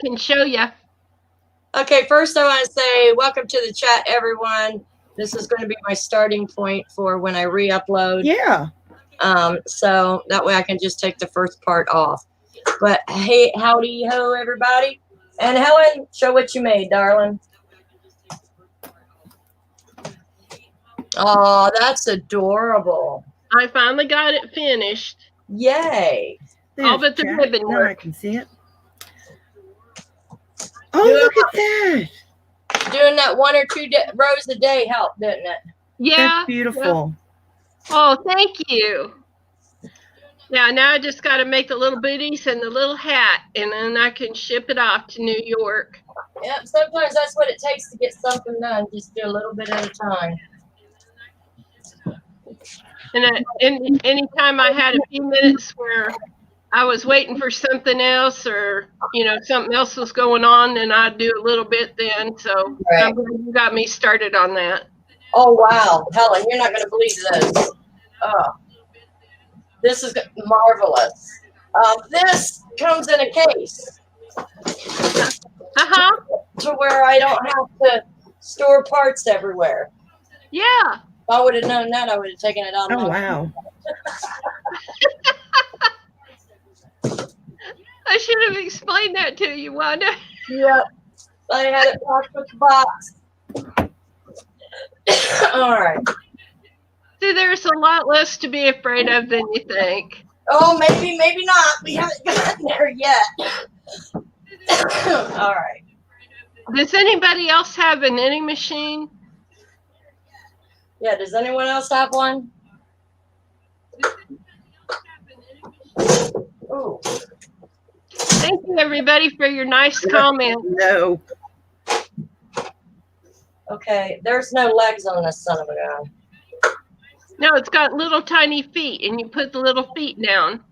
can show you. Okay, first I want to say welcome to the chat, everyone. This is going to be my starting point for when I re-upload. Yeah. So that way I can just take the first part off. But hey, howdy ho, everybody. And Helen, show what you made, darling. Oh, that's adorable. I finally got it finished. Yay. All but the ribbon Now work. I can see it. Oh, look at that. Doing that 1 or 2 rows a day helped, didn't it? Yeah. That's beautiful. Yeah. Oh, thank you. Yeah, now I just got to make the little booties and the little hat, and then I can ship it off to New York. Yep, sometimes that's what it takes to get something done. Just do a little bit at a time. And anytime I had a few minutes where I was waiting for something else, or something else was going on, and I'd do a little bit then. So Right. I'm glad you got me started on that. Oh wow, Helen, you're not going to believe this. Oh, this is marvelous. This comes in a case. To where I don't have to store parts everywhere. Yeah. If I would have known that, I would have taken it out. Oh, wow. I should have explained that to you, Wanda. Yep. I had it packed with the box. All right. See, there's a lot less to be afraid of than you think. Oh, maybe not. We haven't gotten there yet. All right. Does anybody else have a knitting machine? Yeah, does anyone else have one? Ooh. Thank you, everybody, for your nice comments. No. Okay, there's no legs on this son of a gun. No, it's got little tiny feet, and you put the little feet down.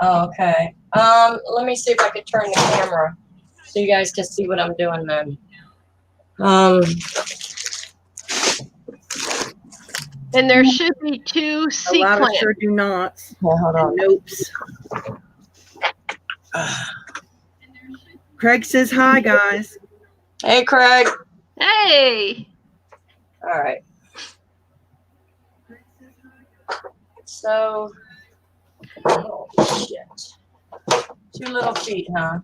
Oh, okay. Let me see if I can turn the camera so you guys can see what I'm doing then. And there should be 2 sequins. A lot of sure do not. Yeah, hold on. Nopes. Craig says hi, guys. Hey, Craig. Hey. All right. So, oh, shit. 2 little feet, huh?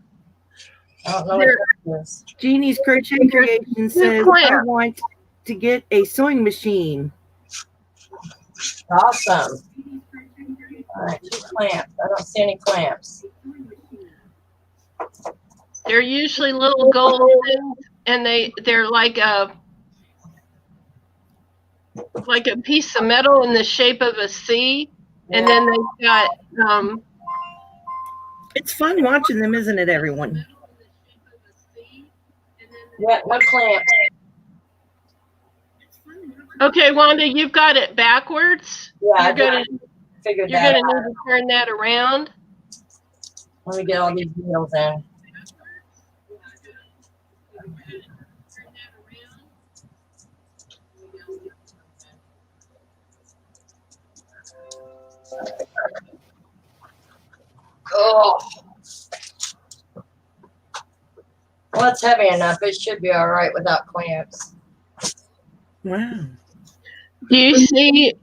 I don't know what that is. Jeannie's Crochet Creation says, I want to get a sewing machine. Awesome. All right, 2 clamps. I don't see any clamps. They're usually little golden, and they're like a piece of metal in the shape of a C, and then they've got It's fun watching them, isn't it, everyone? Yeah, no clamps. Okay, Wanda, you've got it backwards. Yeah, you're gonna figured that out. need to turn that around. Let me get all these wheels in. Oh. Well, it's heavy enough. It should be all right without clamps. Wow. Do you see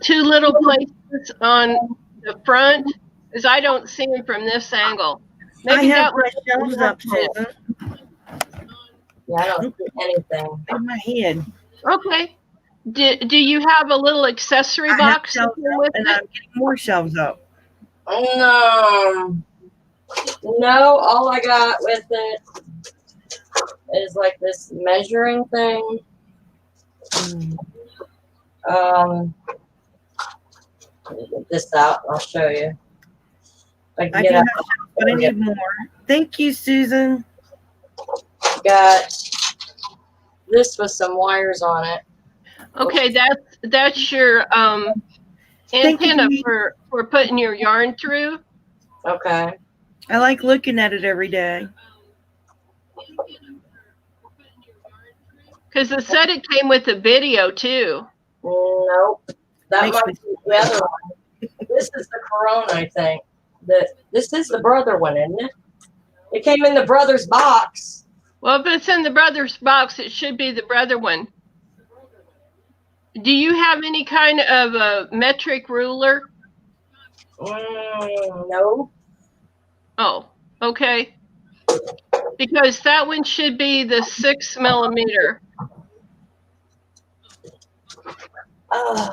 2 little places on the front? Because I don't see them from this angle. Maybe I have that my shelves up, Susan. Yeah, I don't see anything. In my head. Okay. Do you have a little accessory box shelves with up, and it? I'm getting more shelves up. No, all I got with it is like this measuring thing. Let me get this out. I'll show you. I do have shelves, but I need more. Thank you, Susan. Got this with some wires on it. Okay, that's your antenna for putting your yarn through. Okay. I like looking at it every day. Because it said it came with a video too. Nope. That might be the other one. This is the Corona, I think. This is the brother one, isn't it? It came in the brother's box. Well, if it's in the brother's box, it should be the brother one. Do you have any kind of a metric ruler? No. Oh, okay. Because that one should be the 6 millimeter.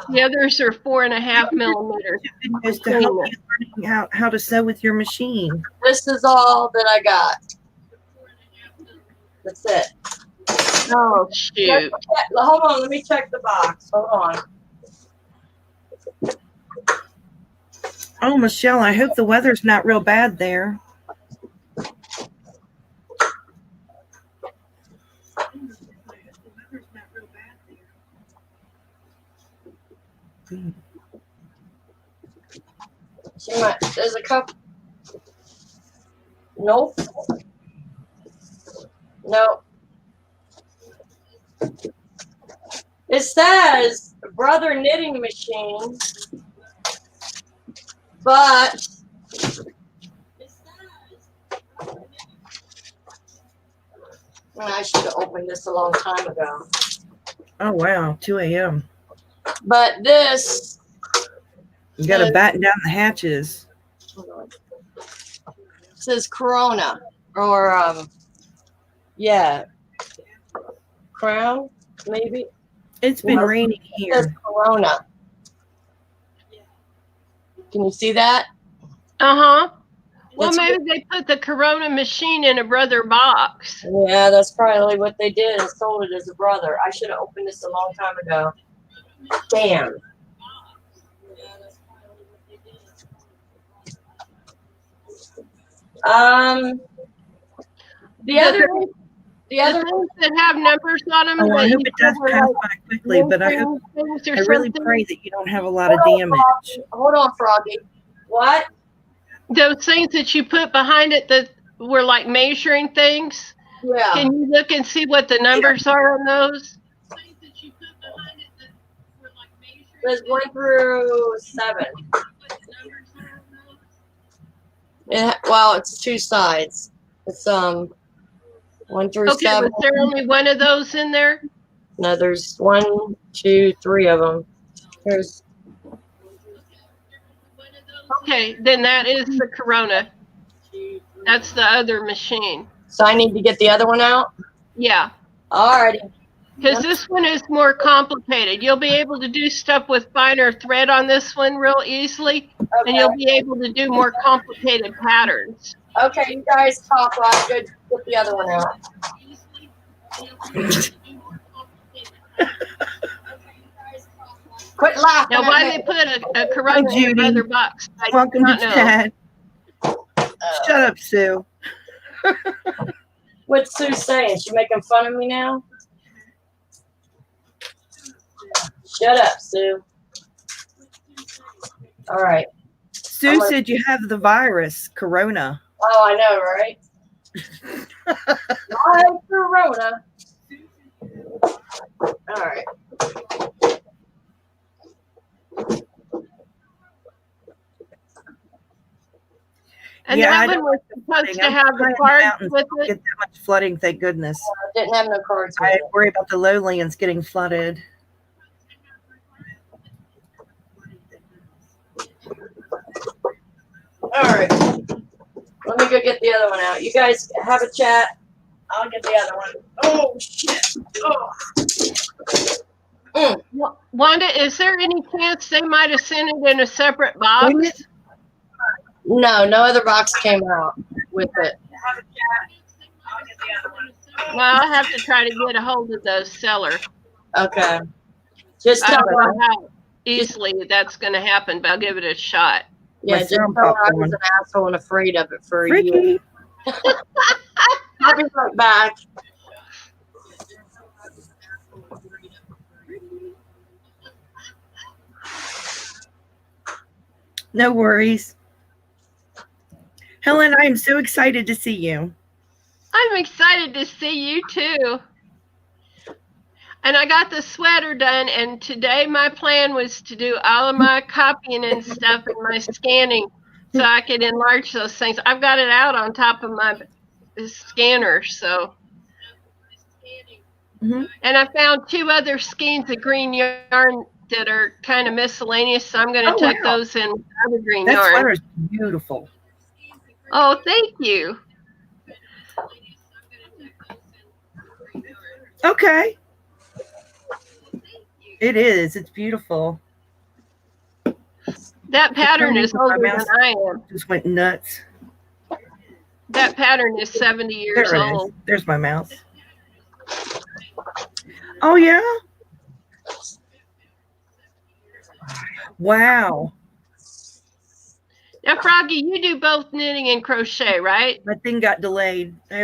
The others are 4.5 millimeters. Just to help you learning how to sew with your machine. This is all that I got. That's it. Oh, shoot. Hold on, let me check the box. Hold on. Oh, Michelle, I hope the weather's not real bad there. There's a couple. Nope. Nope. It says brother knitting machine, but I should have opened this a long time ago. Oh, wow. 2 a.m. But this. You got to batten down the hatches. It says Corona. Or, yeah. Crown, maybe? It's been raining here. It says Corona. Can you see that? Uh-huh. Well, maybe they put the Corona machine in a brother box. Yeah, that's probably what they did and sold it as a brother. I should have opened this a long time ago. Damn. The other things that have numbers on them. Oh, I hope it does pass by quickly, but I really pray that you don't have a lot of damage. Hold on, Froggy. What? Those things that you put behind it that were like measuring things. Yeah. Can you look and see what the numbers are on those? There's 1 through 7. Well, it's 2 sides. It's 1 through 7. Was there only one of those in there? No, there's 1, 2, 3 of them. There's. Okay, then that is the Corona. That's the other machine. So I need to get the other one out? Yeah. Alrighty. Because this one is more complicated. You'll be able to do stuff with finer thread on this one real easily, and you'll be able to do more complicated patterns. Okay, you guys talk while I go get the other one out. Quit laughing. Now, why they put a Corona in another box? Welcome to chat. Shut up, Sue. What's Sue saying? She making fun of me now? Shut up, Sue. All right. Sue said you have the virus, Corona. Oh, I know, right? Live Corona. All right. And that one was supposed to have the cards with it. Get that much flooding, thank goodness. Didn't have no cards with I it. worry about the lowlands getting flooded. All right. Let me go get the other one out. You guys have a chat. I'll get the other one. Oh, shit. Oh. Wanda, is there any chance they might have sent it in a separate box? No, no other box came out with it. Well, I'll have to try to get a hold of the seller. Okay. Just I tell don't know her. how easily that's going to happen, but I'll give it a shot. Yeah, just tell her I was an asshole and afraid of it for a year. I'll be right back. No worries. Helen, I am so excited to see you. I'm excited to see you too. And I got the sweater done, and today my plan was to do all of my copying and stuff and my scanning so I could enlarge those things. I've got it out on top of my scanner. So, and I found 2 other skeins of green yarn that are kind of miscellaneous. So I'm going to tuck those in other green yarn. That sweater is beautiful. Oh, thank you. Okay. It is. It's beautiful. That pattern is older than I am. Just went nuts. That pattern is 70 years old. There's my mouse. Oh, yeah? Wow. Now, Froggy, you do both knitting and crochet, right? My thing got delayed. I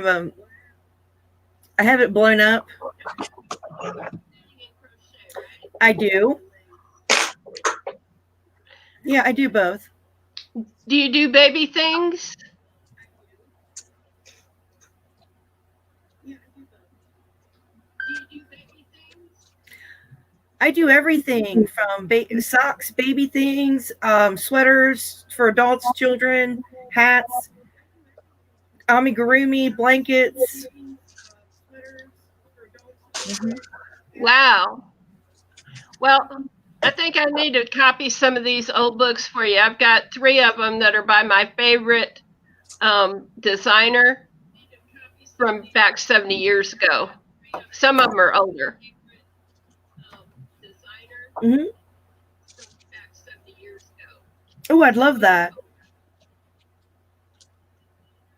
have it blown up. I do. Yeah, I do both. Do you do baby things? I do everything from socks, baby things, sweaters for adults, children, hats, amigurumi, blankets. Wow. Well, I think I need to copy some of these old books for you. I've got 3 of them that are by my favorite designer from back 70 years ago. Some of them are older. Oh, I'd love that.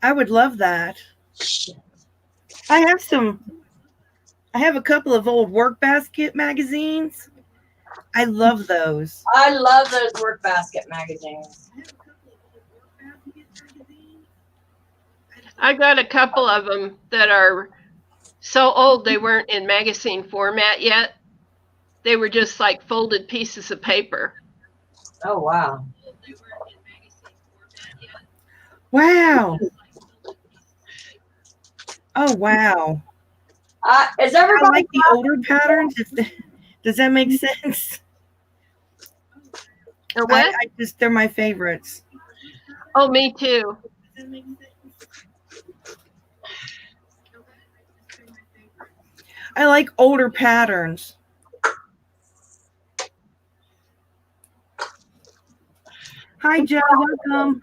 I would love that. I have a couple of old work basket magazines. I love those. I love those work basket magazines. I got a couple of them that are so old they weren't in magazine format yet. They were just like folded pieces of paper. Oh, wow. Wow. Oh, wow. Is everybody I like the older patterns. Does that make sense? Or what? They're my favorites. Oh, me too. I like older patterns. Hi, Joe. Welcome.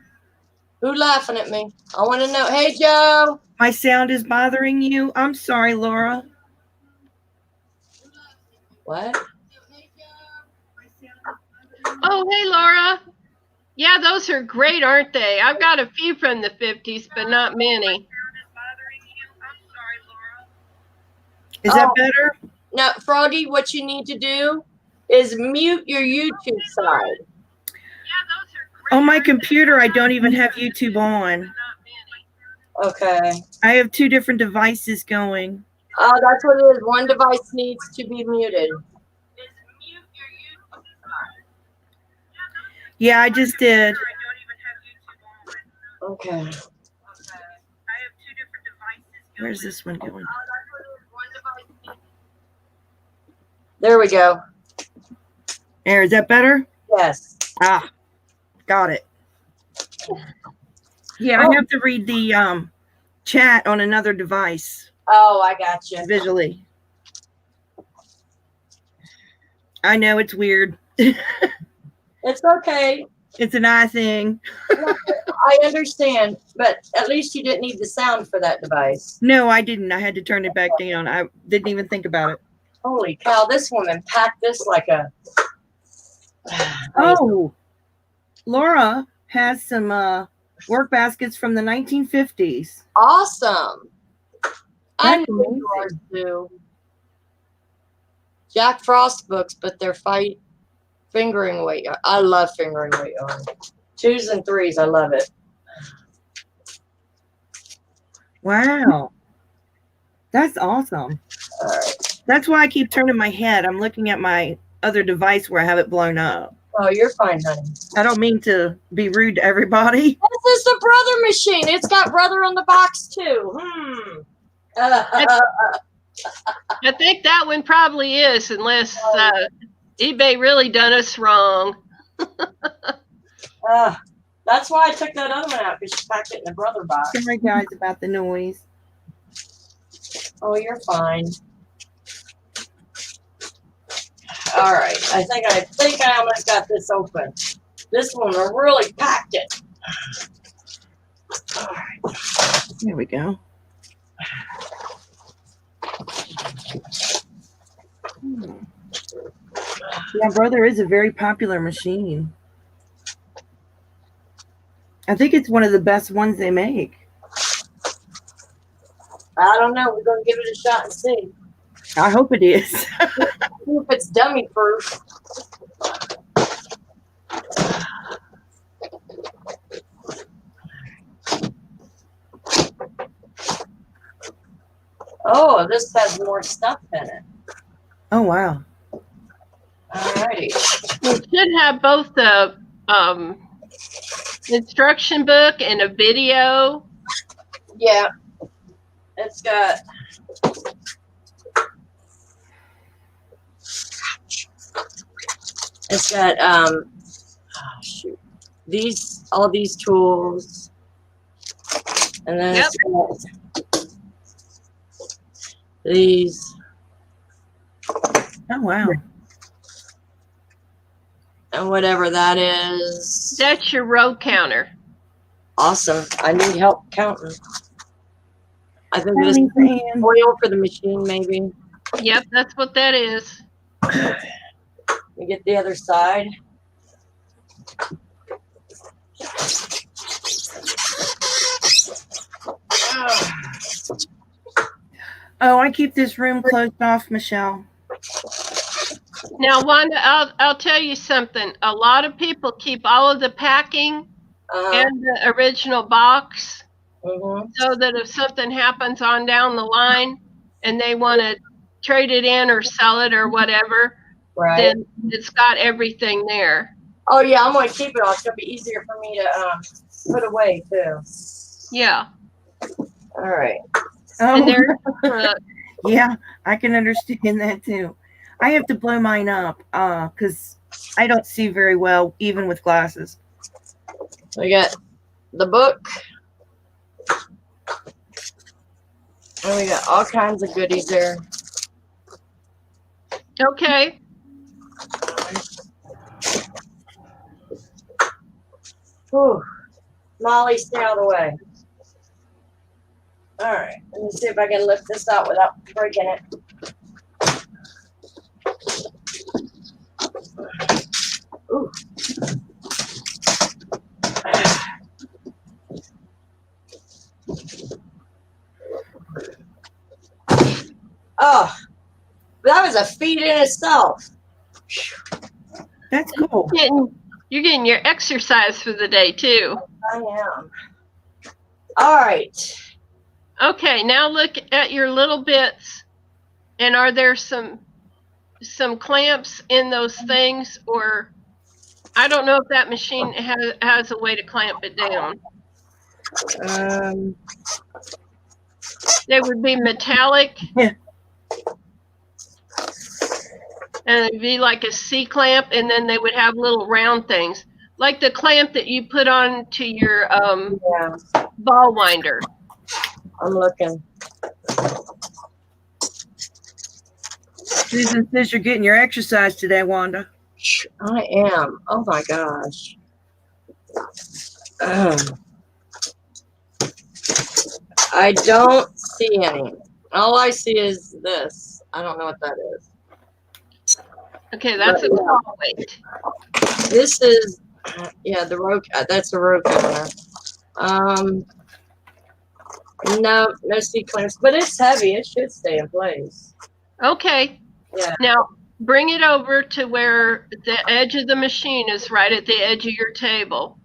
Who laughing at me? I want to know. Hey, Joe. My sound is bothering you. I'm sorry, Laura. What? Oh, hey, Laura. Yeah, those are great, aren't they? I've got a few from the 50s, but not many. Is that better? No, Froggy, what you need to do is mute your YouTube side. On my computer, I don't even have YouTube on. Okay. I have 2 different devices going. Oh, that's what it is. One device needs to be muted. Yeah, I just did. Okay. Where's this one going? There we go. There, is that better? Yes. Ah, got it. Yeah, I have to read the chat on another device. Oh, I got you. Visually. I know it's weird. It's okay. It's an eye thing. I understand, but at least you didn't need the sound for that device. No, I didn't. I had to turn it back down. I didn't even think about it. Holy cow, this woman packed this like a... Oh, Laura has some work baskets from the 1950s. Awesome. I That's know yours do. Jack Frost books, but they're fingering weight yarn. I love fingering weight yarn. 2s and 3s, I love it. Wow. That's awesome. All right. That's why I keep turning my head. I'm looking at my other device where I have it blown up. Oh, you're fine, honey. I don't mean to be rude to everybody. This is the Brother machine. It's got Brother on the box, too. I think that one probably is, unless eBay really done us wrong. That's why I took that other one out, because she packed it in the brother box. Sorry, guys, about the noise. Oh, you're fine. All right. I think I almost got this open. This one really packed it. All right. There we go. Yeah, brother is a very popular machine. I think it's one of the best ones they make. I don't know. We're going to give it a shot and see. I hope it is. See if it's dummy proof. Oh, this has more stuff in it. Oh, wow. Alrighty. It should have both the instruction book and a video. Yeah. It's got oh shoot. All these tools. And then it's got these. Oh, wow. And whatever that is. That's your row counter. Awesome. I need help counting. I think this Counting is fan. oil for the machine, maybe. Yep, that's what that is. We get the other side. Oh, I keep this room closed off, Michelle. Now, Wanda, I'll tell you something. A lot of people keep all of the packing and the original box so that if something happens on down the line and they want to trade it in or sell it or whatever, Right. then it's got everything there. Oh, yeah, I'm going to keep it all. It's going to be easier for me to put away, too. Yeah. All right. And Oh, there's yeah, I can understand that too. I have to blow mine up because I don't see very well, even with glasses. We got the book. And we got all kinds of goodies there. okay. Whew. Molly, stay out of the way. All right. Let me see if I can lift this out without breaking it. Ooh. Oh, that was a feat in itself. That's cool. You're getting your exercise for the day, too. I am. All right. Okay, now look at your little bits. And are there some clamps in those things? Or I don't know if that machine has a way to clamp it down. They would be metallic. Yeah. And it'd be like a C-clamp, and then they would have little round things. Like the clamp that you put on to your Yeah, ball winder. I'm looking. Susan says you're getting your exercise today, Wanda. I am. Oh my gosh. I don't see any. All I see is this. I don't know what that is. Okay, that's a ball weight. This is, yeah, the row. That's a row counter. No C-clamps, but it's heavy. It should stay in place. Okay. Yeah. Now, bring it over to where the edge of the machine is right at the edge of your table.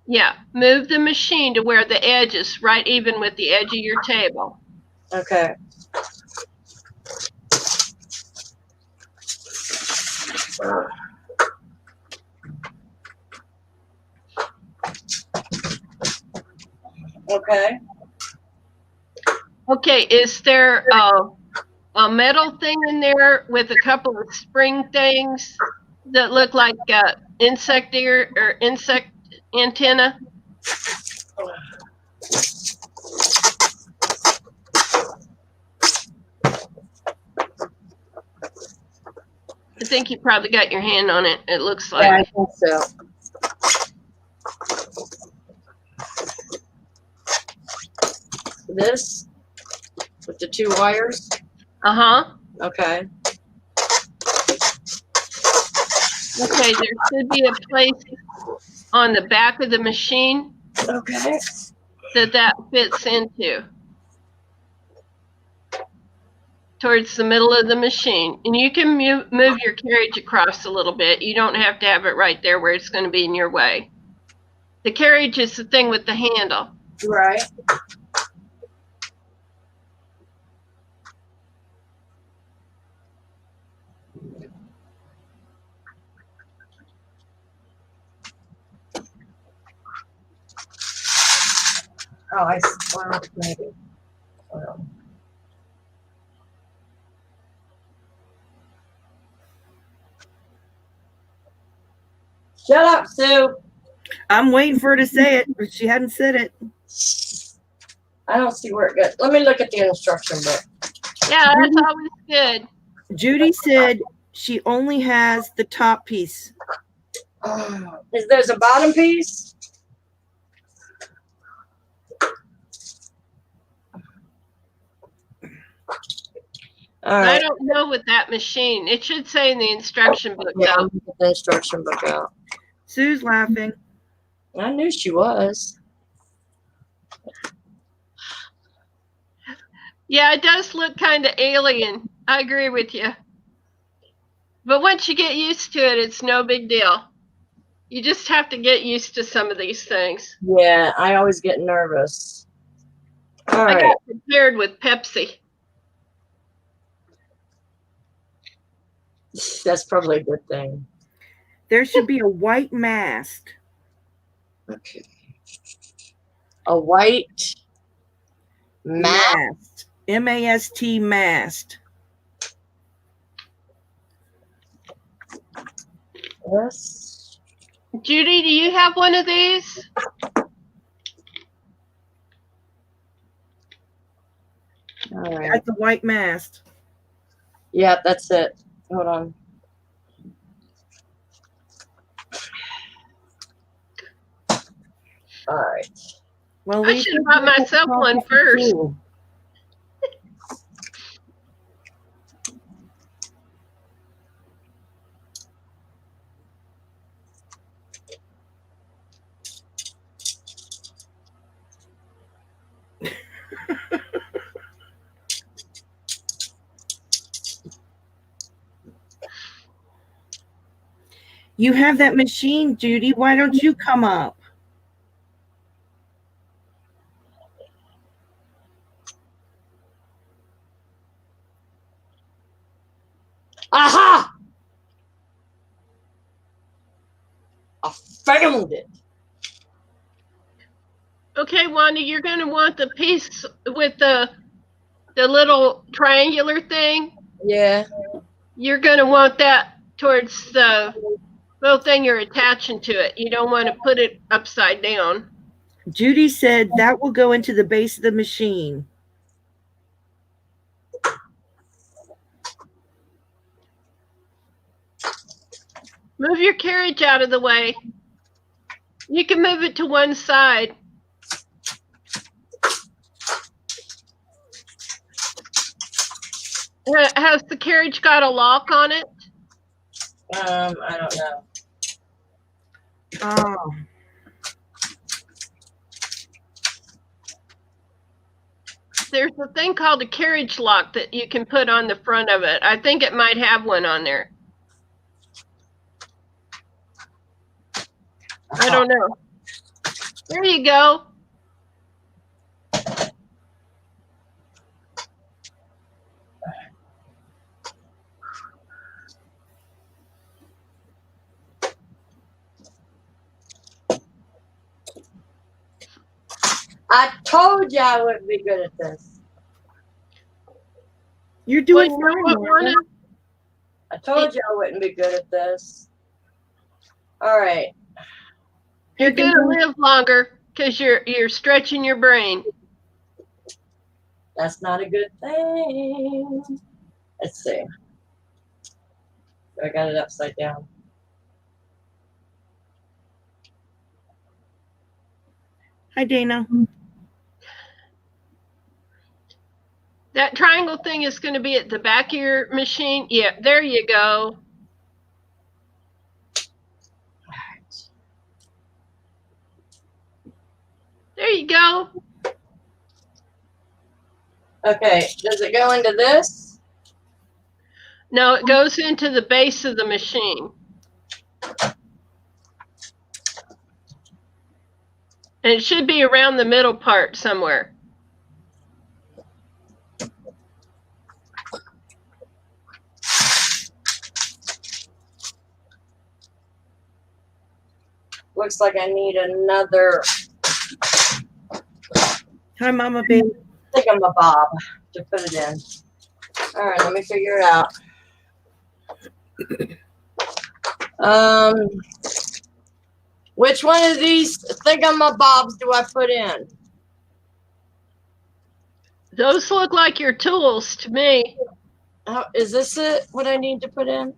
Yeah, move the machine to where the edge is right even with the edge of your table. Okay. Okay. Okay, is there a metal thing in there with a couple of spring things that look like insect ear or insect antenna. I think you probably got your hand on it. It looks like. Yeah, I think so. This with the 2 wires. Uh-huh. Okay. Okay, there should be a place on the back of the machine Okay. that fits into. Towards the middle of the machine. And you can move your carriage across a little bit. You don't have to have it right there where it's going to be in your way. The carriage is the thing with the handle. Right. Oh, well, maybe. Well. Shut up, Sue. I'm waiting for her to say it, but she hadn't said it. I don't see where it goes. Let me look at the instruction book. Yeah, that's always good. Judy said she only has the top piece. There's a bottom piece? All right. I don't know with that machine. It should say in the instruction book, Yeah, though. I'll get the instruction book out. Sue's laughing. I knew she was. Yeah, it does look kind of alien. I agree with you. But once you get used to it, it's no big deal. You just have to get used to some of these things. Yeah, I always get nervous. All I right. got prepared with Pepsi. That's probably a good thing. There should be a white mask. Okay. A white mask. M-A-S-T mast. Yes. Judy, do you have one of these? All right. That's a white mast. Yeah, that's it. Hold on. All right. Well, I should have bought myself one first. You have that machine, Judy. Why don't you come up? Aha! I found it. Okay, Wanda, you're going to want the piece with the little triangular thing. Yeah. You're going to want that towards the little thing you're attaching to it. You don't want to put it upside down. Judy said that will go into the base of the machine. Move your carriage out of the way. You can move it to one side. Has the carriage got a lock on it? I don't know. Oh. There's a thing called a carriage lock that you can put on the front of it. I think it might have one on there. I don't know. There you go. I told you I wouldn't be good at this. You're doing Well, you know fine, what, Wanda. Wanda? I told you I wouldn't be good at this. All right. You're gonna live longer because you're stretching your brain. That's not a good thing. Let's see. I got it upside down. Hi, Dana. That triangle thing is going to be at the back of your machine. Yeah, there you go. There you go. Okay, does it go into this? No, it goes into the base of the machine. And it should be around the middle part somewhere. Looks like I need another Hi, Mama Baby. thingamabob to put it in. All right, let me figure it out. Which one of these thingamabobs do I put in? Those look like your tools to me. Is this it? What I need to put in?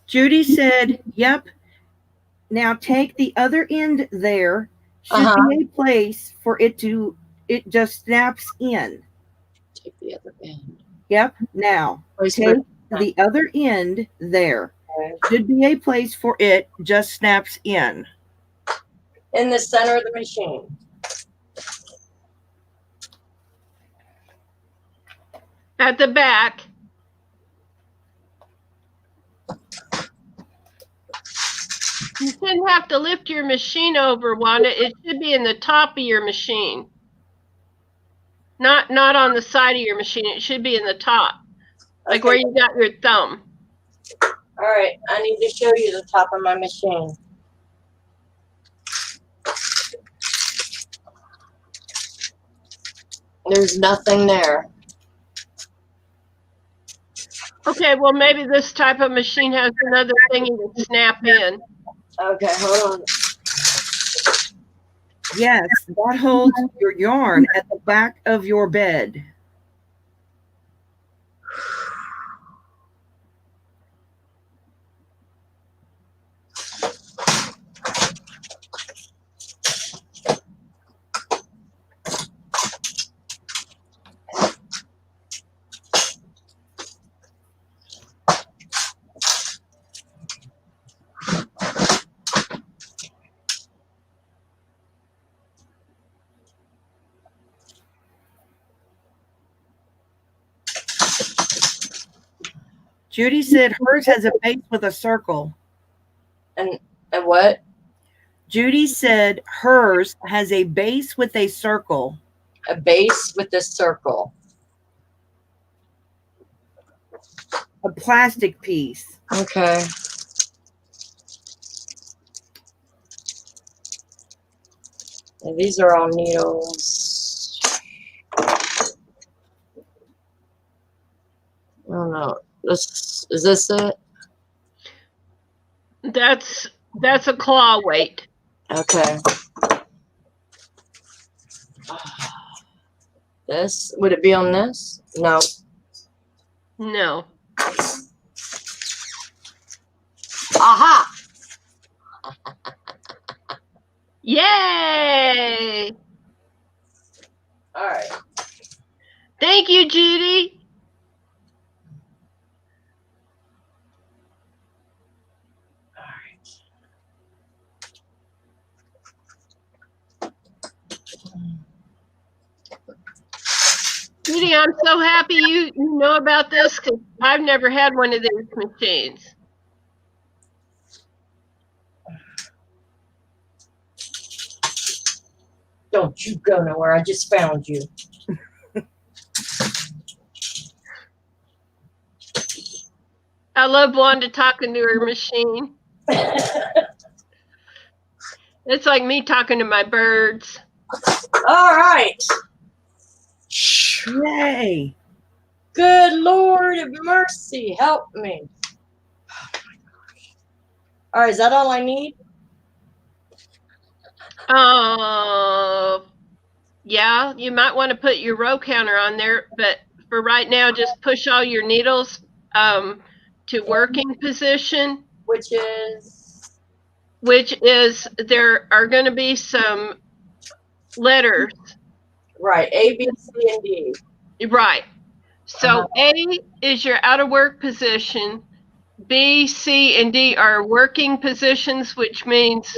Judy said, yep. Now take the other end there. Should be a place for it to, it just snaps in. Take the other end. Yep. Now take the other end there. Should be a place for it just snaps in. In the center of the machine. At the back. You shouldn't have to lift your machine over, Wanda. It should be in the top of your machine. Not on the side of your machine. It should be in the top. Like where you got your thumb. All right, I need to show you the top of my machine. There's nothing there. Okay, well maybe this type of machine has another thing you can snap in. Okay, hold on. Yes, that holds your yarn at the back of your bed. Judy said hers has a base with a circle. And what? Judy said hers has a base with a circle. A base with a circle. A plastic piece. Okay. And these are all needles. I don't know. Is this it? That's a claw weight. Okay. This, would it be on this? No. No. Aha! Yay! All right. Thank you, Judy. Judy, I'm so happy you know about this because I've never had one of these machines. Don't you go nowhere. I just found you. I love Wanda talking to her machine. It's like me talking to my birds. All right. Yay. Good Lord of mercy, help me. Oh my gosh. All right, is that all I need? Yeah, you might want to put your row counter on there, but for right now, just push all your needles to working position, Which is there are going to be some letters. right. A, B, C, and D. Right. So A is your out of work position. B, C, and D are working positions, which means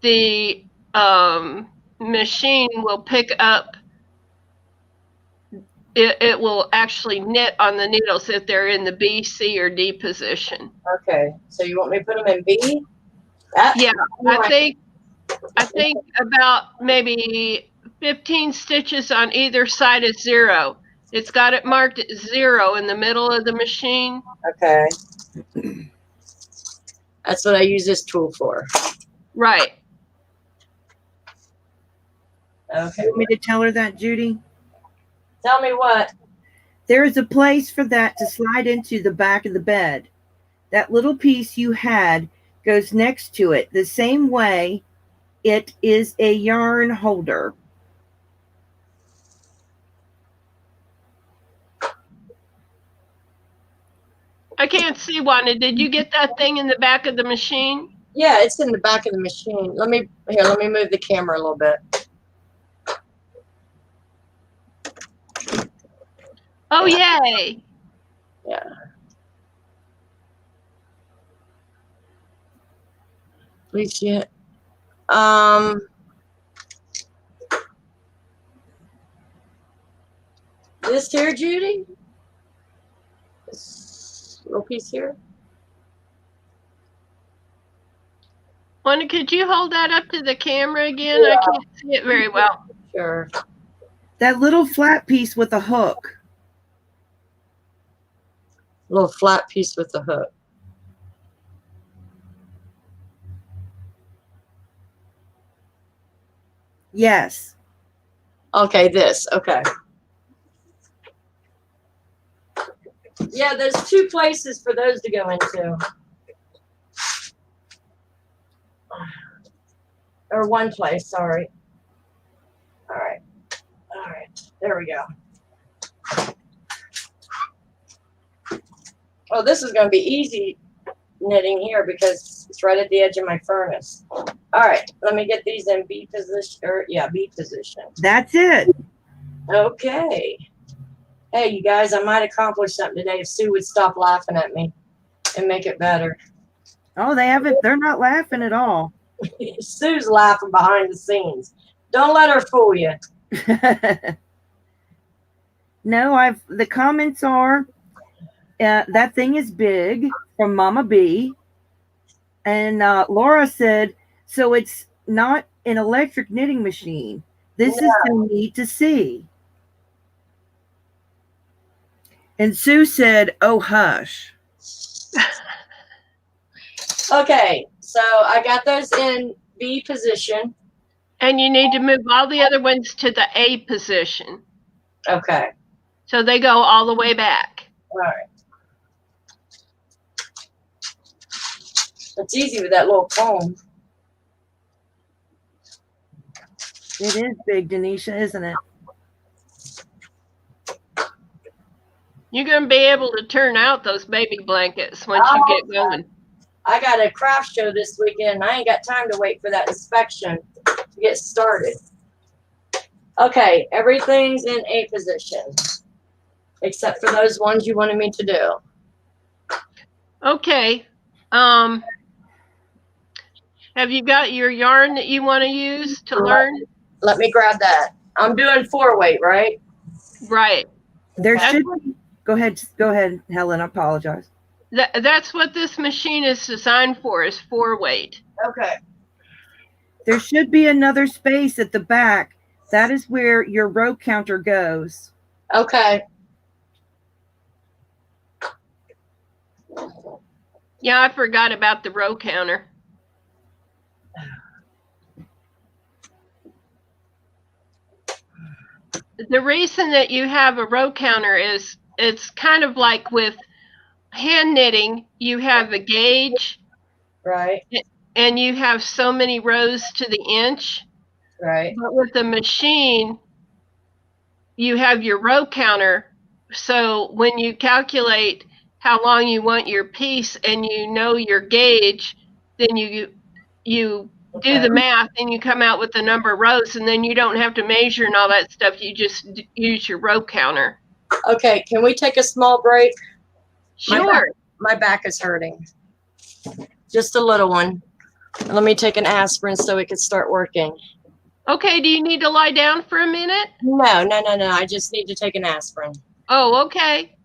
the machine will pick up. It will actually knit on the needles if they're in the B, C, or D position. Okay. So you want me to put them in B? Yeah, I think about maybe 15 stitches on either side is 0. It's got it marked at 0 in the middle of the machine. Okay. That's what I use this tool for. Right. Okay. You want me to tell her that, Judy? Tell me what. There is a place for that to slide into the back of the bed. That little piece you had goes next to it the same way. It is a yarn holder. I can't see, Wanda. Did you get that thing in the back of the machine? Yeah, it's in the back of the machine. Let me move the camera a little bit. Oh, yay. Yeah. Please yet. This here, Judy? This little piece here? Wanda, could you hold that up to the camera again? Yeah. I can't see it very well. Sure. That little flat piece with a hook. Little flat piece with the hook. Yes. Okay, this. Okay. Yeah, there's 2 places for those to go into. Or 1 place, sorry. All right. All right. There we go. Oh, this is going to be easy knitting here because it's right at the edge of my furnace. All right. Let me get these in B position. B position. That's it. Okay. Hey, you guys, I might accomplish something today if Sue would stop laughing at me and make it better. Oh, they're not laughing at all. Sue's laughing behind the scenes. Don't let her fool you. No, the comments are that thing is big from Mama B. And Laura said, so it's not an electric knitting machine. This is so neat to see. And Sue said, oh, hush. Okay, so I got those in B position. And you need to move all the other ones to the A position. Okay. So they go all the way back. All right. It's easy with that little comb. It is big, Denisha, isn't it? You're going to be able to turn out those baby blankets once you get going. I got a craft show this weekend. I ain't got time to wait for that inspection to get started. Okay, everything's in A position. Except for those ones you wanted me to do. Okay. Have you got your yarn that you want to use to learn? Let me grab that. I'm doing 4-weight, right? Right. There should be. Go ahead, Helen. I apologize. That's what this machine is designed for, is 4-weight. Okay. There should be another space at the back. That is where your row counter goes. Okay. Yeah, I forgot about the row counter. The reason that you have a row counter is it's kind of like with hand knitting, you have a gauge. Right. And you have so many rows to the inch. Right. But with the machine, you have your row counter. So when you calculate how long you want your piece and you know your gauge, then you do Okay. the math and you come out with the number of rows, and then you don't have to measure and all that stuff. You just use your row counter. Okay, can we take a small break? Sure. My back is hurting. Just a little one. Let me take an aspirin so we can start working. Okay, do you need to lie down for a minute? No. I just need to take an aspirin. Oh, okay.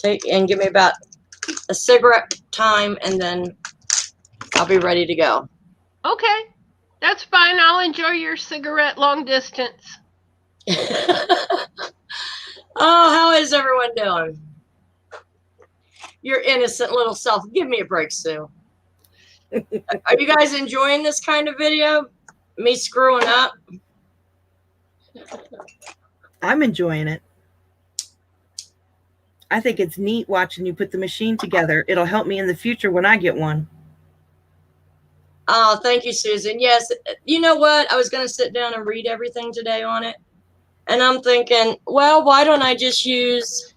And give me about a cigarette time, and then I'll be ready to go. Okay. That's fine. I'll enjoy your cigarette long distance. Oh, how is everyone doing? Your innocent little self. Give me a break, Sue. Are you guys enjoying this kind of video? Me screwing up? I'm enjoying it. I think it's neat watching you put the machine together. It'll help me in the future when I get one. Oh, thank you, Susan. Yes, you know what? I was going to sit down and read everything today on it. And I'm thinking, well, why don't I just use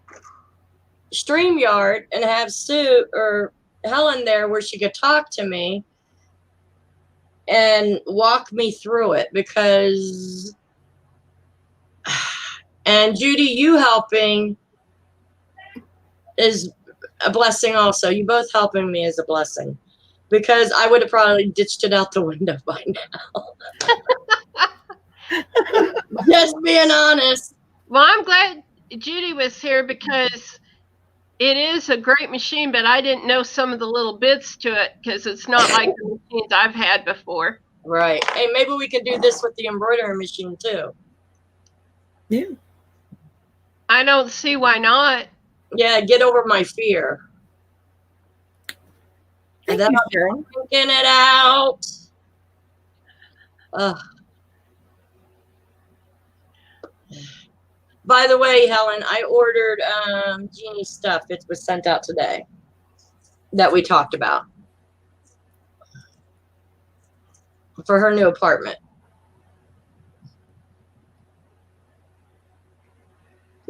StreamYard and have Sue or Helen there where she could talk to me and walk me through it, because and Judy, you helping is a blessing also. You both helping me is a blessing, because I would have probably ditched it out the window by now. Just being honest. Well, I'm glad Judy was here because it is a great machine, but I didn't know some of the little bits to it because it's not like the machines I've had before. Right. Hey, maybe we can do this with the embroidery machine too. Yeah. I don't see why not. Yeah, get over my fear. Thank And then you, I'll Cheryl. be working it out. By the way, Helen, I ordered Jeannie's stuff. It was sent out today that we talked about for her new apartment.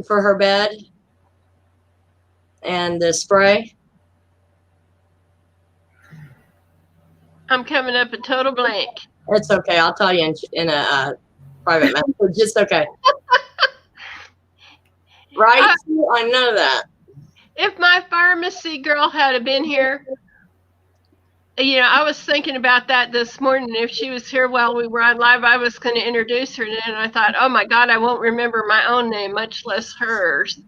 For her bed and the spray. I'm coming up a total blank. It's okay. I'll tell you in a private message. Just okay. Right? I know that. If my pharmacy girl had been here, you know, I was thinking about that this morning. If she was here while we were on live, I was going to introduce her. And I thought, oh my God, I won't remember my own name, much less hers.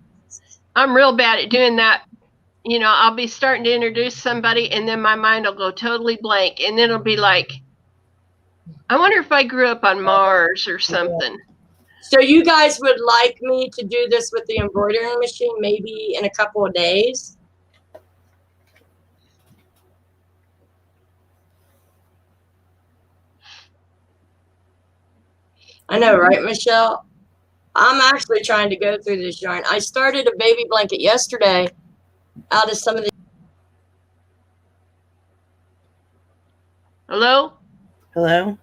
I'm real bad at doing that. You know, I'll be starting to introduce somebody and then my mind will go totally blank. And then it'll be like, I wonder if I grew up on Mars or something. So you guys would like me to do this with the embroidery machine maybe in a couple of days? I know, right, Michelle? I'm actually trying to go through this yarn. I started a baby blanket yesterday out of some of the... Hello? Hello?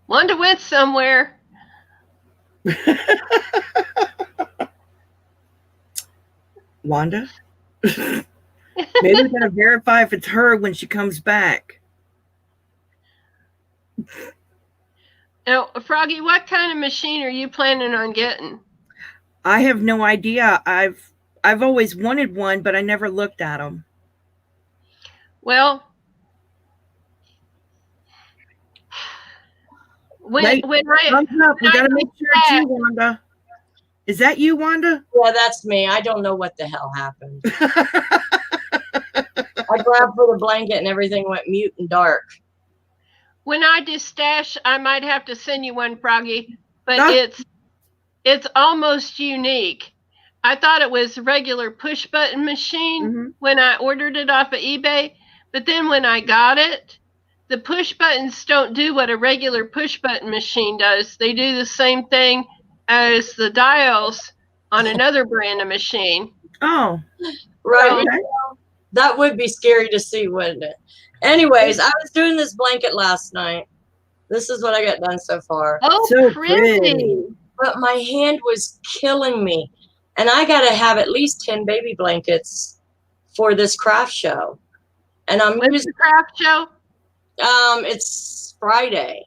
Wanda went somewhere. Wanda? Maybe we gotta verify if it's her when she comes back. Now, Froggy, what kind of machine are you planning on getting? I have no idea. I've always wanted one, but I never looked at them. Well, when I we gotta make sure it's you, Wanda. Is that you, Wanda? Yeah, that's me. I don't know what the hell happened. I grabbed for the blanket and everything went mute and dark. When I do stash, I might have to send you one, Froggy, but it's almost unique. I thought it was a regular push button machine when I ordered it off of eBay, but then when I got it, the push buttons don't do what a regular push button machine does. They do the same thing as the dials on another brand of machine. Oh, right. okay. That would be scary to see, wouldn't it? Anyways, I was doing this blanket last night. This is what I got done so far. Oh, So pretty. pretty. But my hand was killing me. And I got to have at least 10 baby blankets for this craft show. And I'm When's using, the craft show? it's Friday.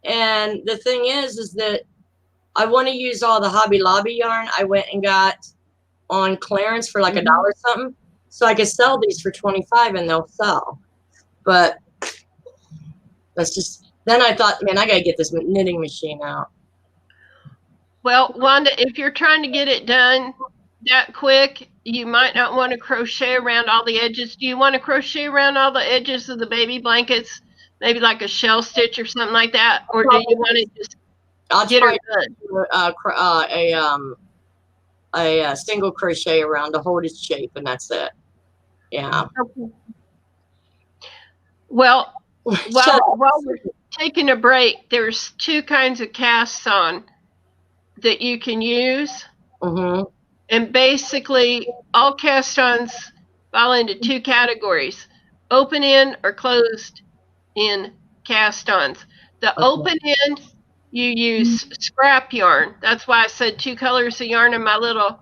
And the thing is that I want to use all the Hobby Lobby yarn I went and got on clearance for like $1 something. So I could sell these for 25 and they'll sell. But that's just, then I thought, man, I got to get this knitting machine out. Well, Wanda, if you're trying to get it done that quick, you might not want to crochet around all the edges. Do you want to crochet around all the edges of the baby blankets? Maybe like a shell stitch or something like that? Or do you want to just get her done? A single crochet around to hold its shape, and that's it. Yeah. Okay. Well, while we're taking a break, there's 2 kinds of casts on that you can use. And basically, all cast-ons fall into 2 categories: open-end or closed-end cast-ons. The open-end, you use scrap yarn. That's why I said 2 colors of yarn in my little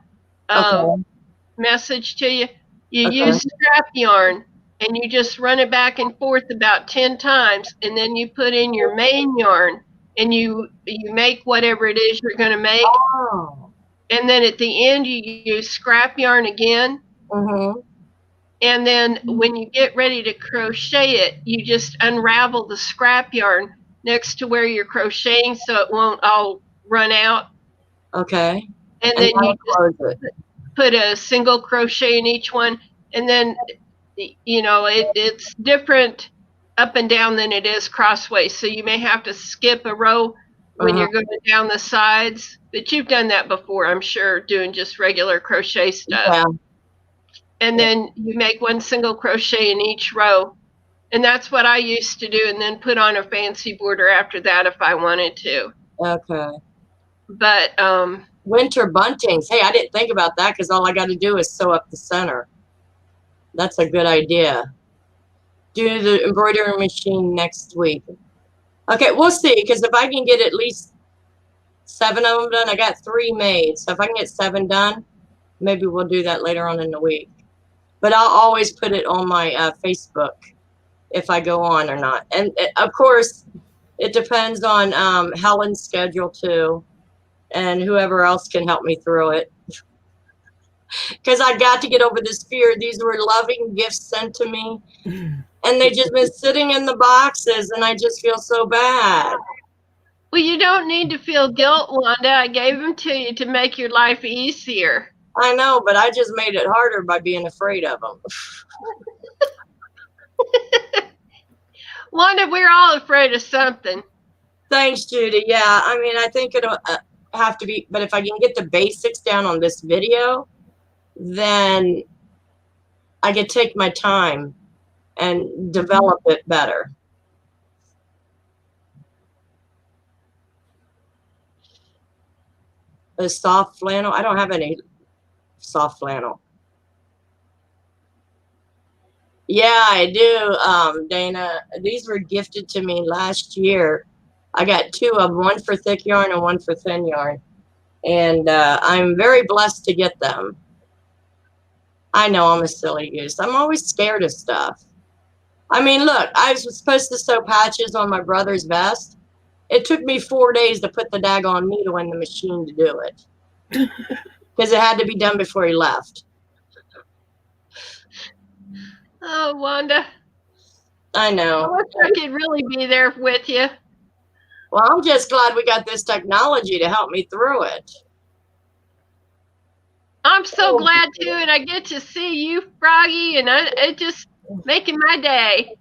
message to you. You use scrap yarn, and you just run it back and forth about 10 times, and then you put in your main yarn, and you make whatever it is you're going to make. And then at the end, you use scrap yarn again. And then when you get ready to crochet it, you just unravel the scrap yarn next to where you're crocheting so it won't all run out. Okay. And then you just put a single crochet in each one. And then, you know, it's different up and down than it is crossways. So you may have to skip a row when you're going down the sides. But you've done that before, I'm sure, doing just regular crochet stuff. Yeah. And then you make 1 single crochet in each row. And that's what I used to do, and then put on a fancy border after that if I wanted to. Okay. But winter buntings. Hey, I didn't think about that because all I got to do is sew up the center. That's a good idea. Do the embroidery machine next week. Okay, we'll see, because if I can get at least 7 of them done, I got 3 made. So if I can get 7 done, maybe we'll do that later on in the week. But I'll always put it on my Facebook if I go on or not. And of course, it depends on Helen's schedule too, and whoever else can help me through it. Because I got to get over this fear. These were loving gifts sent to me, and they just been sitting in the boxes, and I just feel so bad. Well, you don't need to feel guilt, Wanda. I gave them to you to make your life easier. I know, but I just made it harder by being afraid of them. Wanda, we're all afraid of something. Thanks, Judy. Yeah, I mean, I think it'll have to be, but if I can get the basics down on this video, then I can take my time and develop it better. A soft flannel? I don't have any soft flannel. Yeah, I do, Dana. These were gifted to me last year. I got 2 of them, 1 for thick yarn and 1 for thin yarn. And I'm very blessed to get them. I know I'm a silly goose. I'm always scared of stuff. I mean, look, I was supposed to sew patches on my brother's vest. It took me 4 days to put the daggone needle in the machine to do it. Because it had to be done before he left. Oh, Wanda. I know. I wish I could really be there with you. Well, I'm just glad we got this technology to help me through it. I'm so glad too, and I get to see you, Froggy, and it just making my day.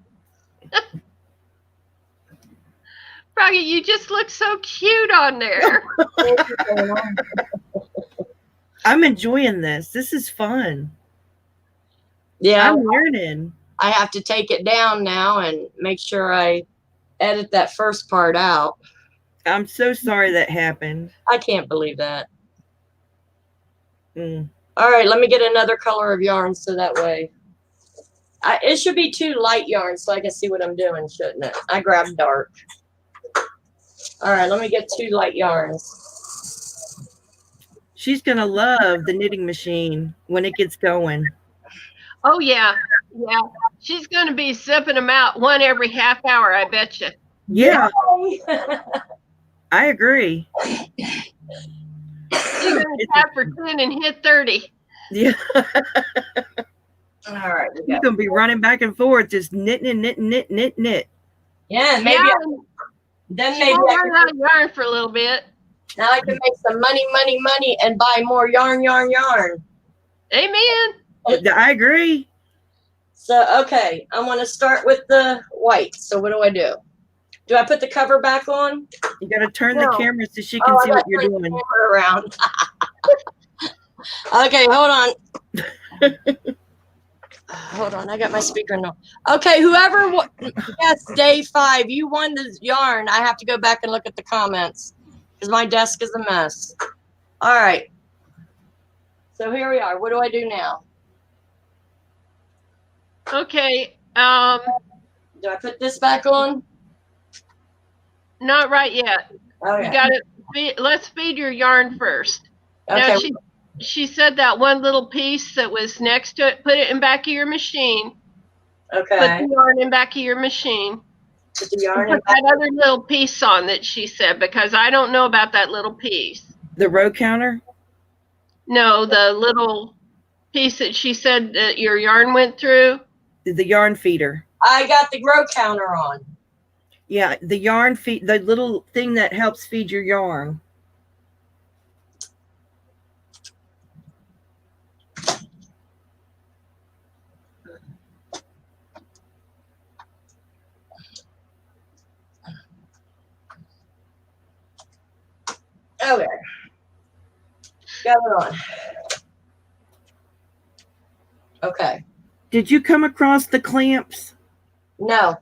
Froggy, you just look so cute on there. I'm enjoying this. This is fun. Yeah, I'm learning. I have to take it down now and make sure I edit that first part out. I'm so sorry that happened. I can't believe that. Mm. All right, let me get another color of yarn so that way It should be 2 light yarns so I can see what I'm doing, shouldn't it? I grabbed dark. All right, let me get 2 light yarns. She's going to love the knitting machine when it gets going. Oh, yeah. Yeah. She's going to be zipping them out one every half hour, I bet you. Yeah, Yay! I agree. She's going to tap for 10 and hit 30. Yeah. All right, we You're got. going to be running back and forth, just knitting and knit. Yeah, maybe. Yeah, Then she maybe won't I run can, out of yarn for a little bit. now I can make some money, and buy more yarn. Amen. I agree. So, okay, I want to start with the white. So what do? Do I put the cover back on? You got to turn the No. camera so she can see what you're doing. Camera around. Okay, hold on. Hold on, I got my speaker now. Okay, whoever yes, day 5, you won the yarn. I have to go back and look at the comments because my desk is a mess. All right. So here we are. What do I do now? Okay. Do I put this back on? Not right yet. Okay. You got to. Let's feed your yarn first. Okay. Now she said that one little piece that was next to it. Put it in back of your machine. Okay. Put the yarn in back of your machine. Put the yarn in Put that other little piece on that she said, because I don't know about that little piece. The row counter? No, the little piece that she said that your yarn went through. The yarn feeder. I got the row counter on. Yeah, the yarn feed, the little thing that helps feed your yarn. Okay. Got it on. Okay. Did you come across the clamps? No.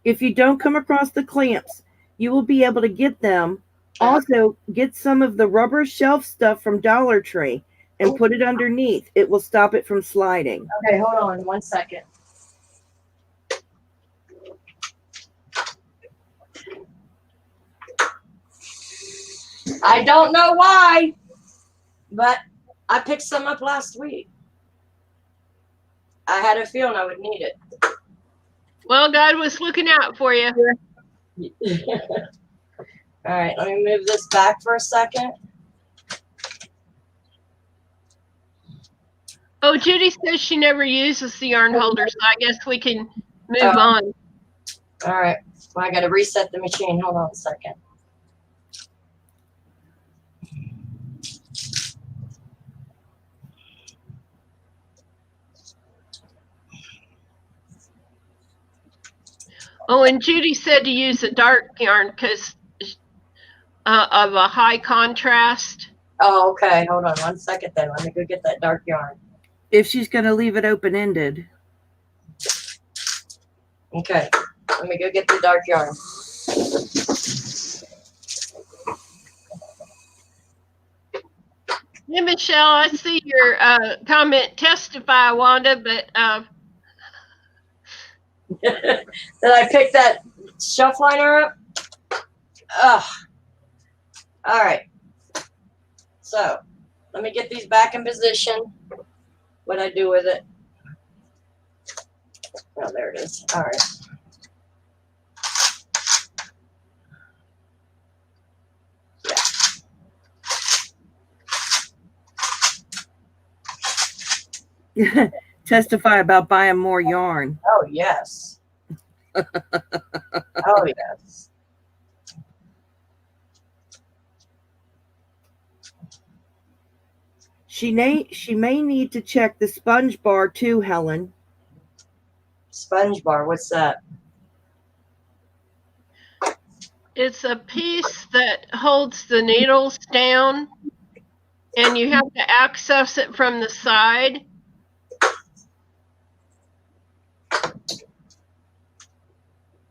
If you don't come across the clamps, you will be able to get them. Also, get some of the rubber shelf stuff from Dollar Tree and put it underneath. It will stop it from sliding. Okay, hold on 1 second. I don't know why, but I picked some up last week. I had a feeling I would need it. Well, God was looking out for you. All right, let me move this back for a second. Oh, Judy says she never uses the yarn holder, so I guess we can move on. All right, well, I got to reset the machine. Hold on a second. Oh, and Judy said to use a dark yarn because of a high contrast. Oh, okay. Hold on 1 second then. Let me go get that dark yarn. If she's going to leave it open-ended. Okay. Let me go get the dark yarn. Yeah, Michelle, I see your comment. Testify, Wanda, but Did I pick that shelf liner up? Ugh. All right. So, let me get these back in position. What I do with it? Oh, there it is. All right. Testify about buying more yarn. Oh, yes. Oh, yes. She may need to check the sponge bar too, Helen. Sponge bar, what's that? it's a piece that holds the needles down, and you have to access it from the side.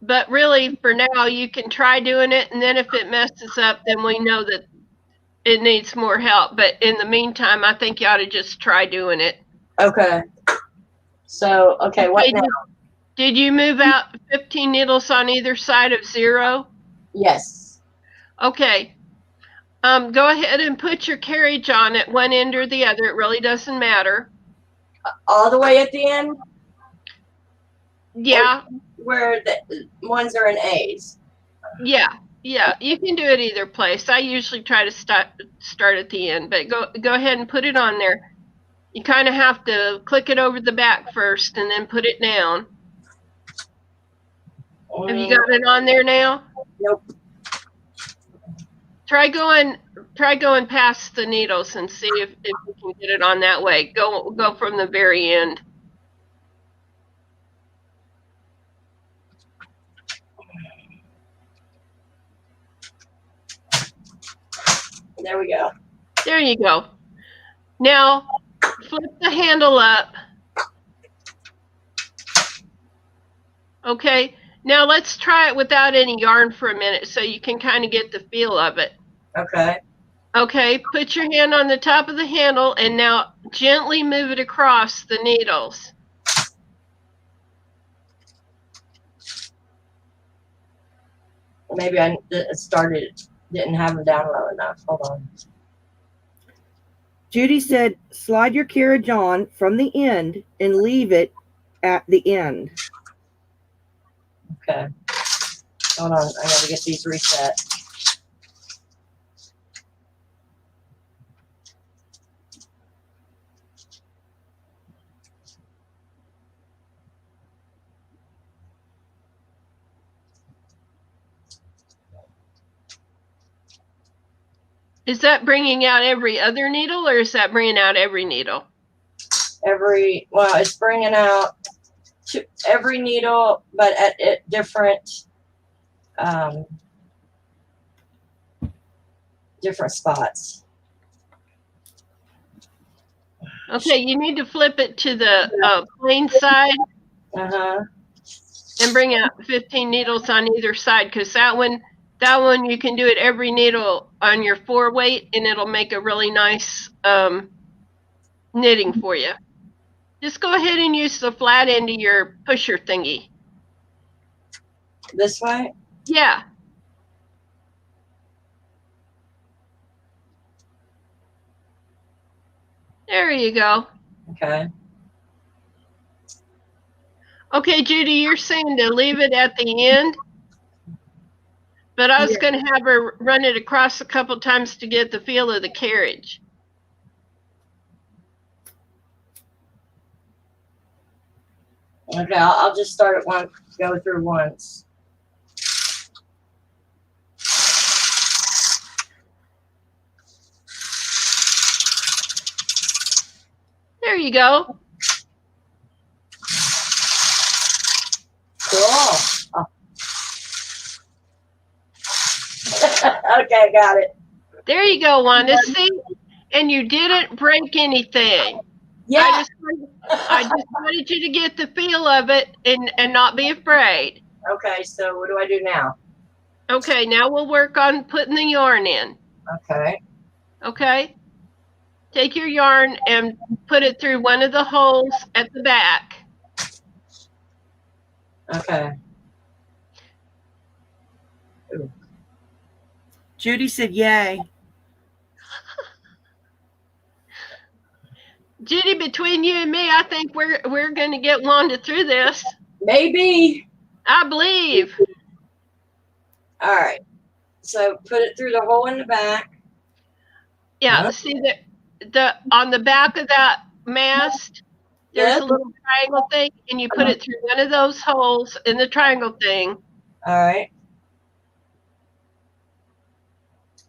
But really, for now, you can try doing it, and then if it messes up, then we know that it needs more help. But in the meantime, I think you ought to just try doing it. Okay. So, okay, what now? Did you move out 15 needles on either side of 0? Yes. Okay. Go ahead and put your carriage on at one end or the other. It really doesn't matter. All the way at the end? Yeah. Where the ones are in A's. Yeah. Yeah. You can do it either place. I usually try to start at the end, but go ahead and put it on there. You kind of have to click it over the back first and then put it down. Have you got it on there now? Nope. Try going past the needles and see if you can get it on that way. Go from the very end. There we go. There you go. Now flip the handle up. Okay. Now let's try it without any yarn for a minute so you can kind of get the feel of it. Okay. Okay, put your hand on the top of the handle and now gently move it across the needles. Maybe I didn't have them down low enough. Hold on. Judy said, slide your carriage on from the end and leave it at the end. Okay. Hold on. I gotta get these reset. Is that bringing out every other needle or is that bringing out every needle? Well, it's bringing out every needle, but at different spots. Okay, you need to flip it to the plain side and bring out 15 needles on either side because that one you can do it every needle on your 4 weight and it'll make a really nice knitting for you. Just go ahead and use the flat end of your pusher thingy. This way? Yeah. There you go. Okay. Okay, Judy, you're saying to leave it at the end? But I was going to have her run it across a couple times to get the feel of the carriage. Okay, I'll just start at one, go through once. There you go. Cool. Oh. Okay, got it. There you go, Wanda. See? And you didn't break anything. Yeah. I just wanted you to get the feel of it and not be afraid. Okay, so what do I do now? Okay, now we'll work on putting the yarn in. Okay. Okay? Take your yarn and put it through one of the holes at the back. Okay. Ooh. Judy said, yay. Judy, between you and me, I think we're going to get Wanda through this. Maybe. I believe. All right. So put it through the hole in the back. Yeah. Huh? See the on the back of that mast, there's a little triangle thing, and you put it through one of those holes in the triangle thing. All right.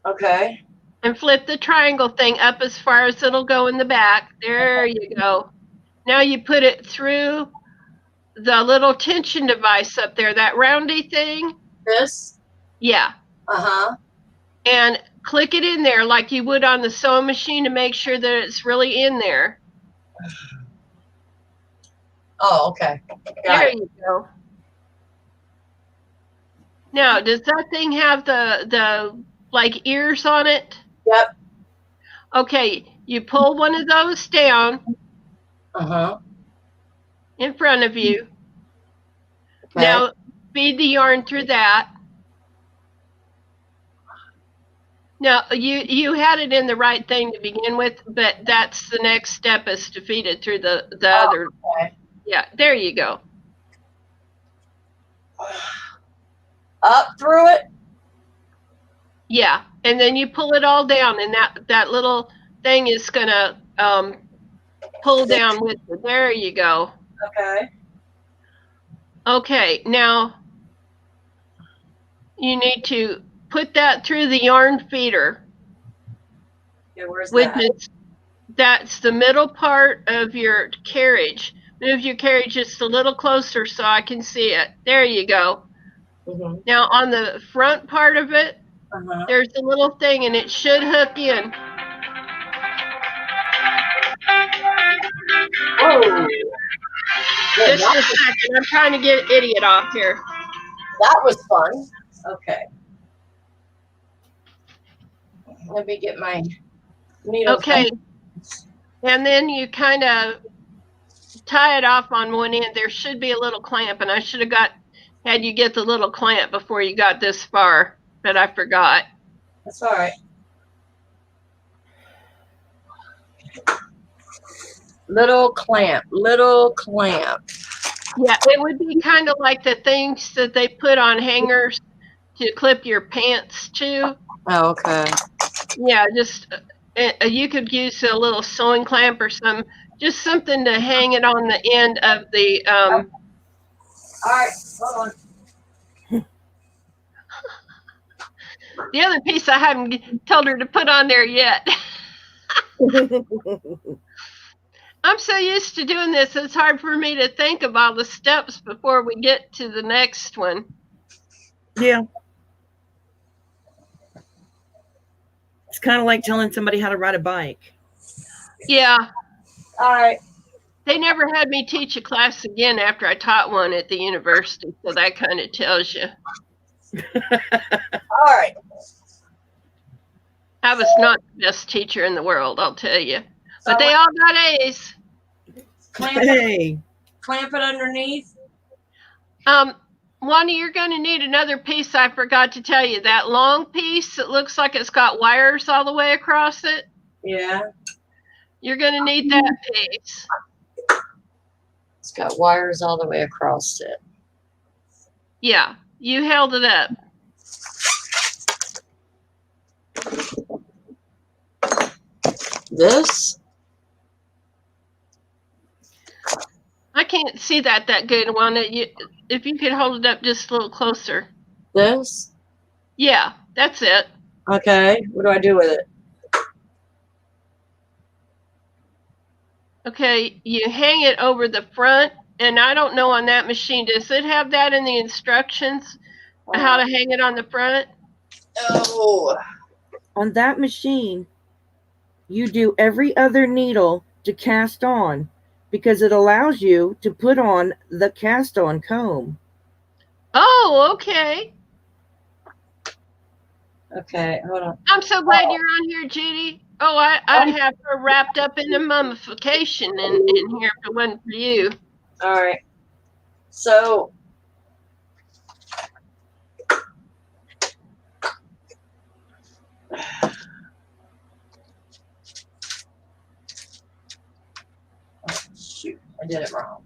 Okay. And flip the triangle thing up as far as it'll go in the back. There you go. Now you put it through the little tension device up there, that roundy thing. This? Yeah. Uh-huh. And click it in there like you would on the sewing machine to make sure that it's really in there. Oh, okay. There you go. Now, does that thing have the like ears on it? Yep. Okay, you pull one of those down. Uh-huh. in front of you. Okay. Now feed the yarn through that. Now you had it in the right thing to begin with, but that's the next step is to feed it through the other. Okay. Yeah, there you go. Up through it. Yeah, and then you pull it all down, and that little thing is gonna pull down with it. There you go. Okay. Okay, now you need to put that through the yarn feeder, Yeah, where's which that? is that's the middle part of your carriage. Move your carriage just a little closer so I can see it. There you go. Mm-hmm. Now on the front part of it, Uh-huh. there's a little thing, and it should hook in. Whoa. Yeah, Just a second. I'm trying to get idiot off here. that was fun. Okay. Let me get my needles. Okay. And then you kind of tie it off on one end. There should be a little clamp, and I should have had you get the little clamp before you got this far, but I forgot. That's all right. Little clamp. Yeah, it would be kind of like the things that they put on hangers to clip your pants to. Oh, okay. Yeah, just you could use a little sewing clamp or just something to hang it on the end of the. All right, hold on. The other piece I haven't told her to put on there yet. I'm so used to doing this, it's hard for me to think of all the steps before we get to the next one. Yeah. It's kind of like telling somebody how to ride a bike. Yeah. All right. They never had me teach a class again after I taught one at the university, so that kind of tells you. All right. I was not the best teacher in the world, I'll tell you. But they all got A's. Clamp it underneath. Wanda, you're going to need another piece I forgot to tell you. That long piece, it looks like it's got wires all the way across it. Yeah. You're going to need that piece. It's got wires all the way across it. Yeah, you held it up. This? I can't see that good, Wanda. If you could hold it up just a little closer. This? Yeah, that's it. Okay. What do I do with it? Okay, you hang it over the front, and I don't know on that machine, does it have that in the instructions, how to hang it on the front? Oh. On that machine, you do every other needle to cast on because it allows you to put on the cast on comb. Oh, okay. Okay, hold on. I'm so glad you're on here, Judy. Oh, I'd have her wrapped up in the mummification in here if it wasn't for you. All right. So shoot, I did it wrong.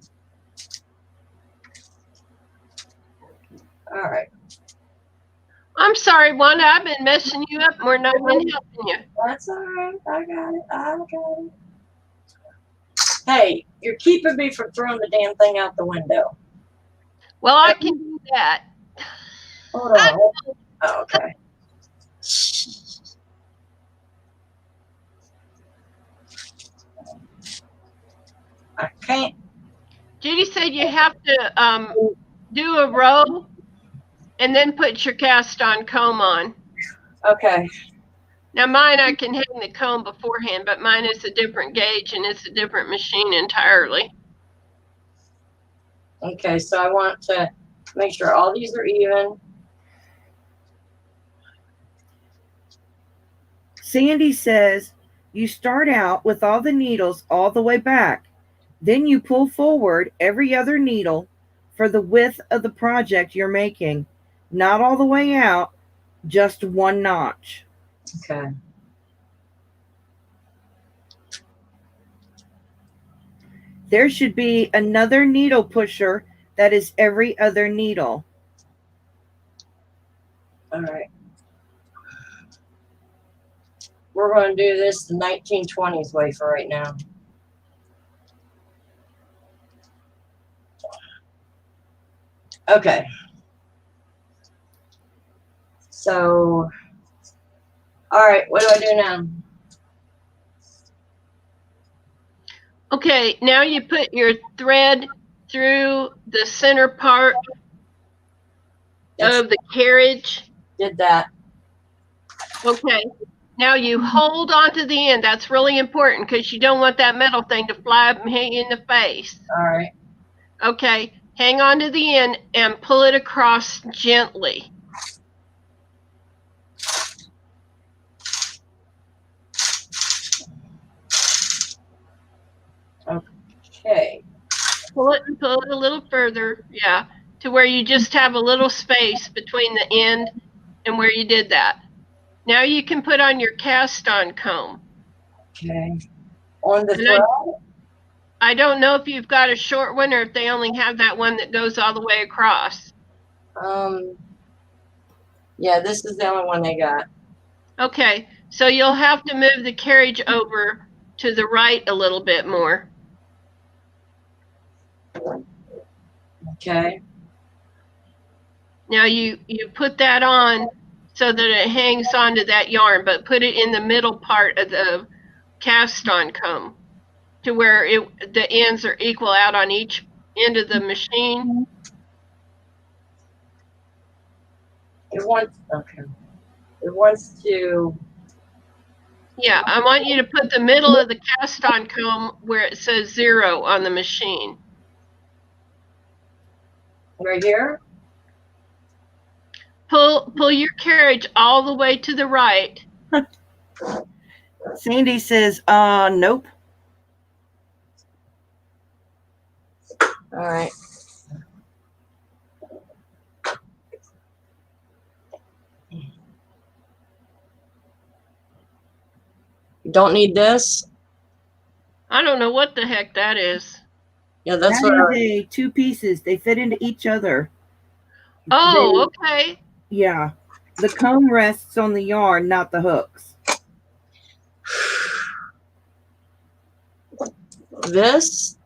All right. I'm sorry, Wanda. I've been messing you up more than I've been helping you. That's all right. I got it. Hey, you're keeping me from throwing the damn thing out the window. Well, I can do that. Hold on. Oh, okay. I can't. Judy said you have to do a row and then put your cast on comb on. Okay. Now mine, I can hang the comb beforehand, but mine is a different gauge and it's a different machine entirely. Okay, so I want to make sure all these are even. Sandy says you start out with all the needles all the way back, Then you pull forward every other needle for the width of the project you're making. Not all the way out, just one notch. Okay. There should be another needle pusher that is every other needle. All right. We're going to do this the 1920s way for right now. Okay. So, all right, what do I do now? Okay, now you put your thread through the center part of the carriage. Did that. Okay, now you hold on to the end. That's really important because you don't want that metal thing to fly up and hit you in the face. All right. Okay, hang on to the end and pull it across gently. Okay. Pull it a little further, yeah, to where you just have a little space between the end and where you did that. Now you can put on your cast-on comb. Okay. On the thread? I don't know if you've got a short one or if they only have that one that goes all the way across. Yeah, this is the only one they got. Okay, so you'll have to move the carriage over to the right a little bit more. Okay. Now you put that on so that it hangs onto that yarn, but put it in the middle part of the cast-on comb to where the ends are equal out on each end of the machine. It wants to. Yeah, I want you to put the middle of the cast-on comb where it says 0 on the machine. Right here? Pull your carriage all the way to the right. Sandy says, nope. All right. You don't need this? I don't know what the heck that is. Yeah, that's that what is a two pieces. They fit into each other. Oh, okay. Yeah. The comb rests on the yarn, not the hooks. This?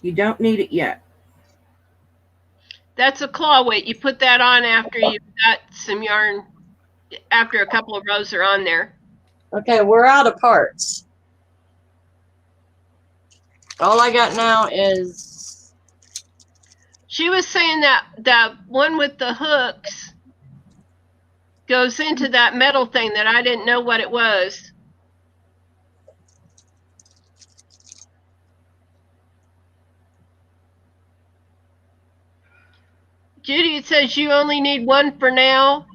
You don't need it yet. That's a claw weight. You put that on after you've got some yarn, after a couple of rows are on there. Okay, we're out of parts. All I got now is... She was saying that one with the hooks goes into that metal thing that I didn't know what it was. Judy, it says you only need one for now.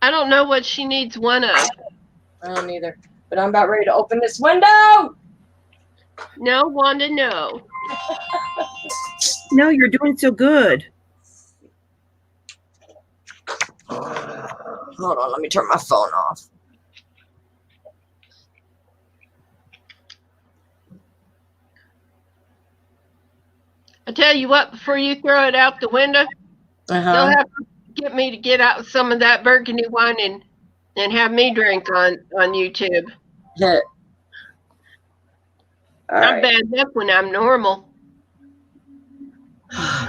I don't know what she needs one of. I don't either. But I'm about ready to open this window! No, Wanda, no. No, you're doing so good. Hold on, let me turn my phone off. I tell you what, before you throw it out the window, you'll have to get me to get out some of that burgundy wine and have me drink on YouTube. Yeah. I'm bad enough when I'm normal. All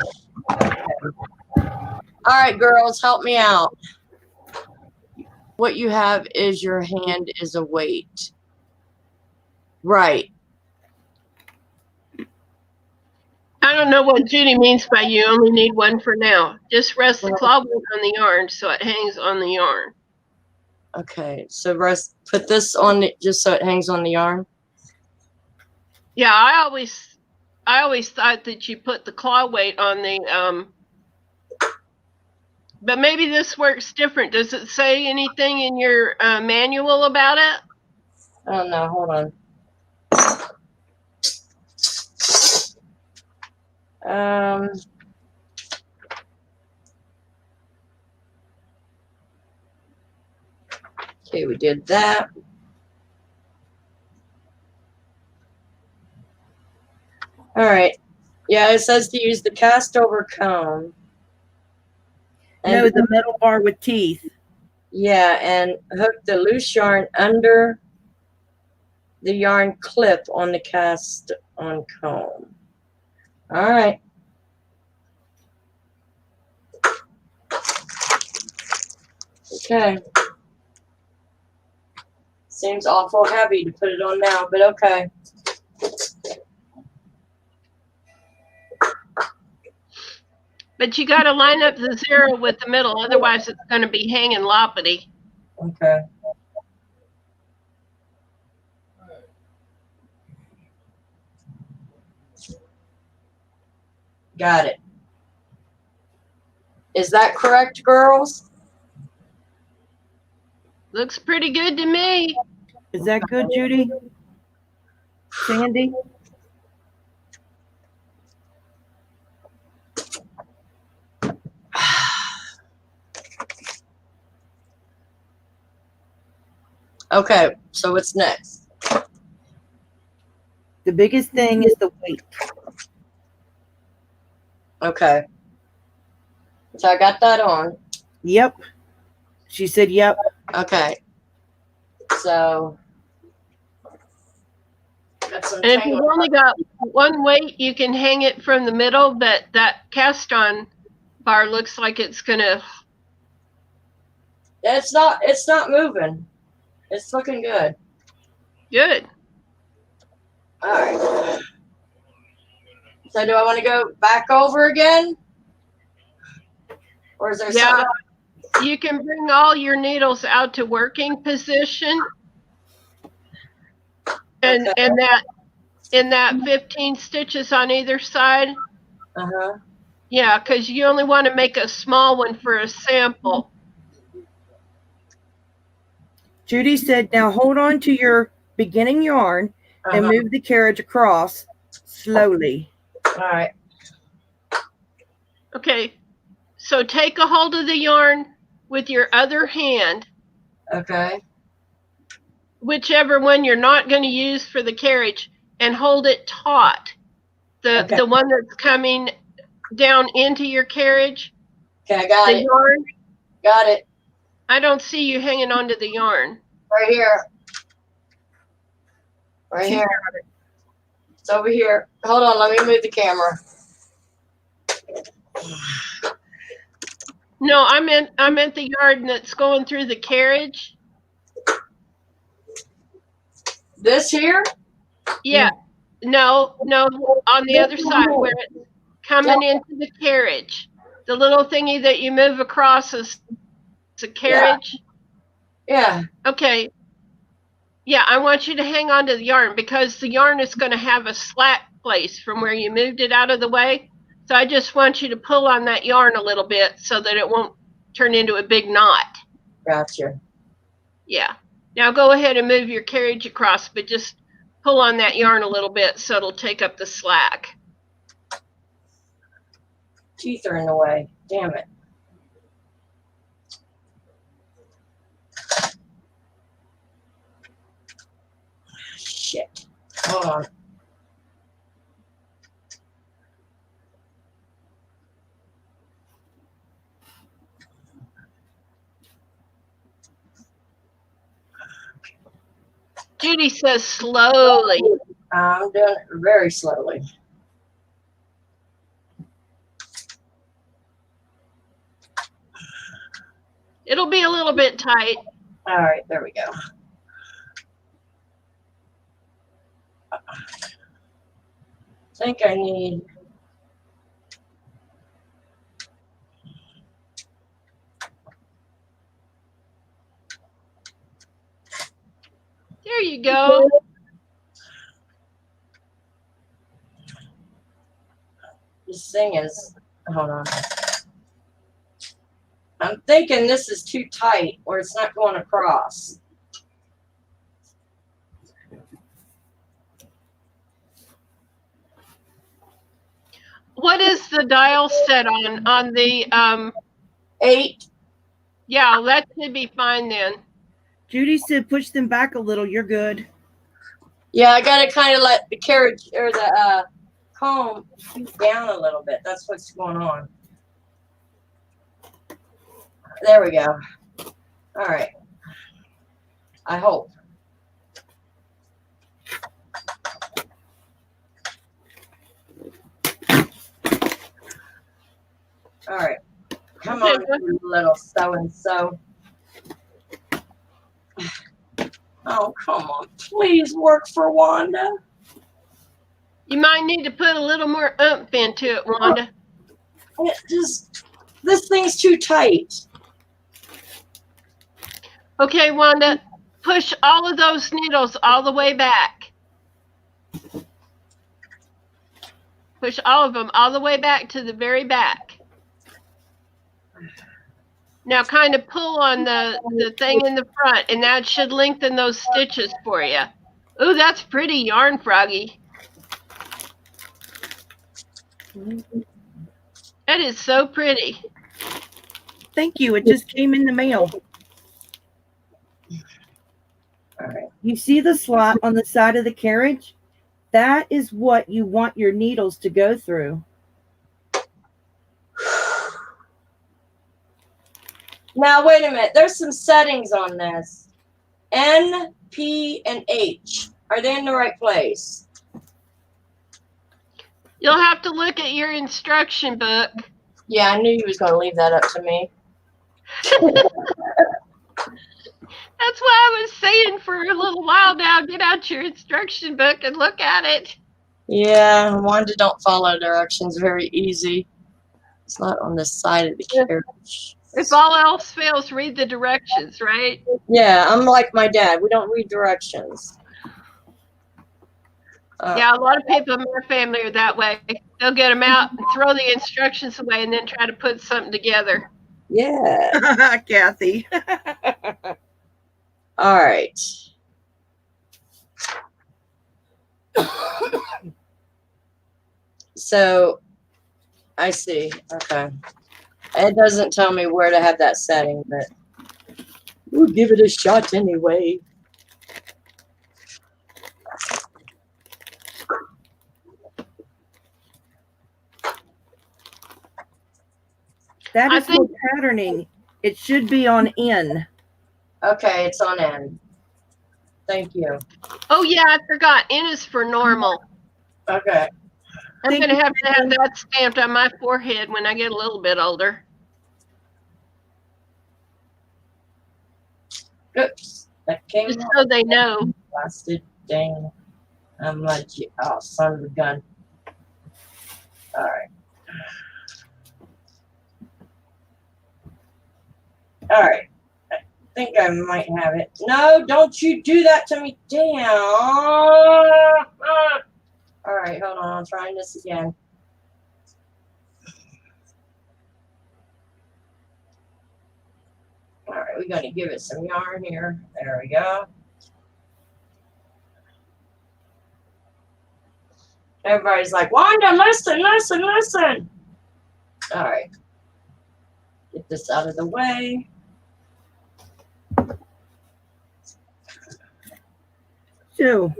right, girls, help me out. What you have is your hand is a weight. Right. I don't know what Judy means by you only need one for now. Just rest the claw weight on the yarn so it hangs on the yarn. Okay, so put this on it just so it hangs on the yarn. Yeah, I always thought that you put the claw weight on the But maybe this works different. Does it say anything in your manual about it? I don't know. Hold on. Okay, we did that. All right. Yeah, it says to use the cast over comb. And No, the metal bar with teeth. yeah, and hook the loose yarn under the yarn clip on the cast on comb. All right. Okay. Seems awful heavy to put it on now, but okay. But you got to line up the 0 with the middle, otherwise it's going to be hanging loppity. Okay. Got it. Is that correct, girls? Looks pretty good to me. Is that good, Judy? Sandy? Okay, so what's next? The biggest thing is the weight. Okay. So I got that on. Yep. She said yep. Okay. So got some And if you've only got one weight, you can hang it from the middle, but that cast on bar looks like it's going to... It's not moving. It's looking good. Good. All right. So do I want to go back over again? Or is there something? You can bring all your needles out to working position. And Okay. in that 15 stitches on either side. Uh-huh. Yeah, because you only want to make a small one for a sample. Judy said, now hold on to your beginning yarn and move the carriage across slowly. All right. Okay, so take a hold of the yarn with your other hand. Okay. Whichever one you're not going to use for the carriage, and hold it taut. The one that's coming down into your carriage. Okay, I got the it. Yarn. Got it. I don't see you hanging onto the yarn. Right here. Right here. It's over here. Hold on, let me move the camera. No, I meant the yarn that's going through the carriage. This here? Yeah. No, on the other side where it's coming into the carriage. The little thingy that you move across is a carriage. Yeah. Okay. Yeah, I want you to hang on to the yarn because the yarn is going to have a slack place from where you moved it out of the way. So I just want you to pull on that yarn a little bit so that it won't turn into a big knot. Gotcha. Yeah. Now go ahead and move your carriage across, but just pull on that yarn a little bit so it'll take up the slack. Teeth are in the way. Damn it. Shit. Hold on. Judy says slowly. I'm doing it very slowly. It'll be a little bit tight. All right, there we go. I think I need... There you go. This thing is... Hold on. I'm thinking this is too tight or it's not going across. What is the dial set on the 8. yeah, that should be fine then. Judy said push them back a little. You're good. Yeah, I gotta kind of let the carriage or the comb down a little bit. That's what's going on. There we go. All right. I hope. All right. Come on, you little so-and-so. Oh, come on. Please work for Wanda. You might need to put a little more oomph into it, Wanda. This thing's too tight. Okay, Wanda, push all of those needles all the way back. Push all of them all the way back to the very back. Now kind of pull on the thing in the front, and that should lengthen those stitches for you. Ooh, that's pretty yarn, Froggy. That is so pretty. Thank you. It just came in the mail. All right. You see the slot on the side of the carriage? That is what you want your needles to go through. Now, wait a minute. There's some settings on this. N, P, and H. Are they in the right place? You'll have to look at your instruction book. Yeah, I knew you was going to leave that up to me. That's why I was saying for a little while now, get out your instruction book and look at it. Yeah, Wanda don't follow directions very easy. It's not on the side of the carriage. If all else fails, read the directions, right? Yeah, I'm like my dad. We don't read directions. Yeah, a lot of people in my family are that way. They'll get them out and throw the instructions away and then try to put something together. Yeah. Kathy. All right. So, I see. Okay. It doesn't tell me where to have that setting, but we'll give it a shot anyway. That is for patterning. It should be on N. Okay, it's on N. Thank you. Oh, yeah, I forgot. N is for normal. Okay. I'm going to have that stamped on my forehead when I get a little bit older. Oops. That came Just so they know. Blasted dang. I'm like, oh, son of a gun. All right. All right. I think I might have it. No, don't you do that to me. Damn. All right, hold on. I'm trying this again. All right, we're going to give it some yarn here. There we go. Everybody's like, Wanda, listen, listen, listen. All right. Get this out of the way. So,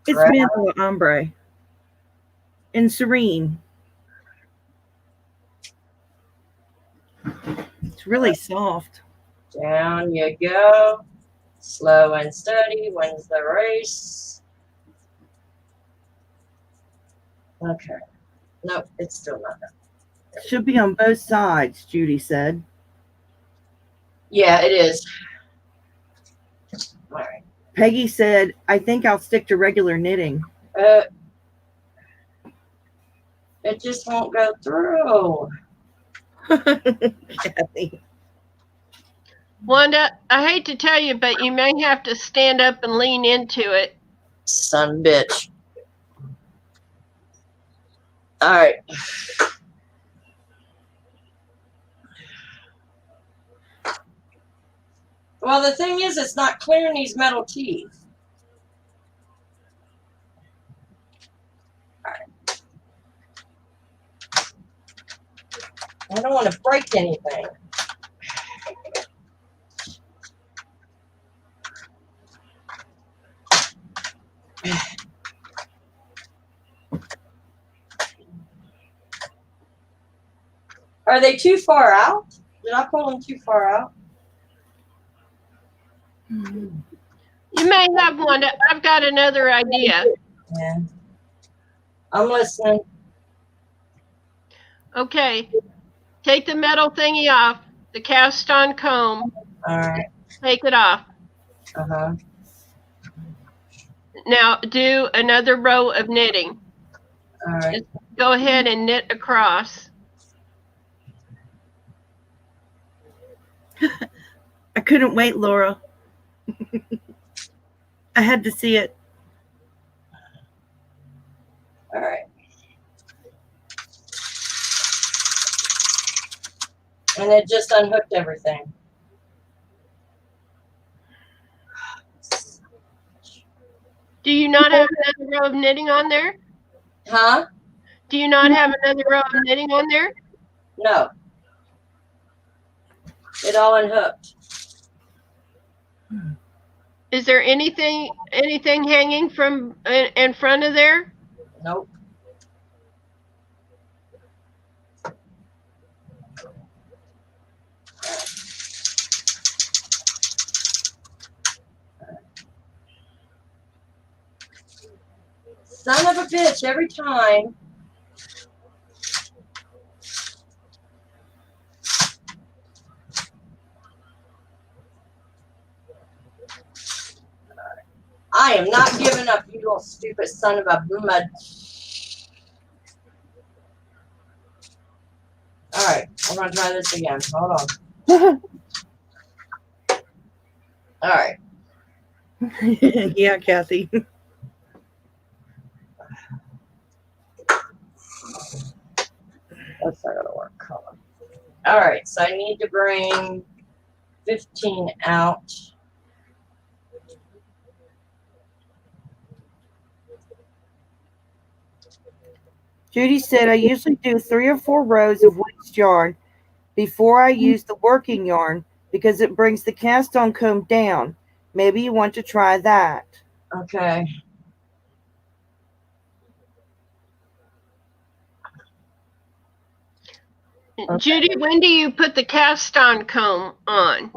it's Right. Manila Ombre. And Serene. It's really soft. Down you go. Slow and steady wins the race. Okay. Nope, it's still not done. Should be on both sides, Judy said. Yeah, it is. All right. Peggy said, I think I'll stick to regular knitting. It just won't go through. Kathy. Wanda, I hate to tell you, but you may have to stand up and lean into it. Son of a bitch. All right. Well, the thing is, it's not clearing these metal teeth. All right. I don't want to break anything. Are they too far out? Did I pull them too far out? You may have one. I've got another idea. Yeah. I'm listening. Okay. Take the metal thingy off, the cast on comb. All right. Take it off. Uh-huh. Now do another row of knitting. All right. Just go ahead and knit across. I couldn't wait, Laura. I had to see it. All right. And it just unhooked everything. Do you not have another row of knitting on there? Huh? Do you not have another row of knitting on there? No. It all unhooked. Is there anything hanging from in front of there? Nope. Son of a bitch, every time. I am not giving up, you little stupid son of a mud. All right, I'm gonna try this again. Hold on. All right. Yeah, Kathy. That's not gonna work. Hold on. All right, so I need to bring 15 out. Judy said, I usually do 3 or 4 rows of waste yarn before I use the working yarn because it brings the cast on comb down. Maybe you want to try that. Okay. Judy, when do you put the cast on comb on?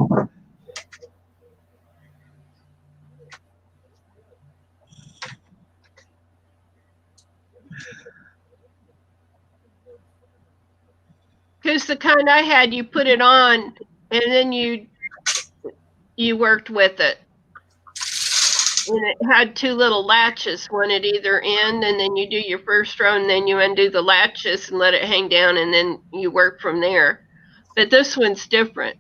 Because the kind I had, you put it on and then you worked with it. And it had 2 little latches, one at either end, and then you do your first row and then you undo the latches and let it hang down and then you work from there. But this one's different.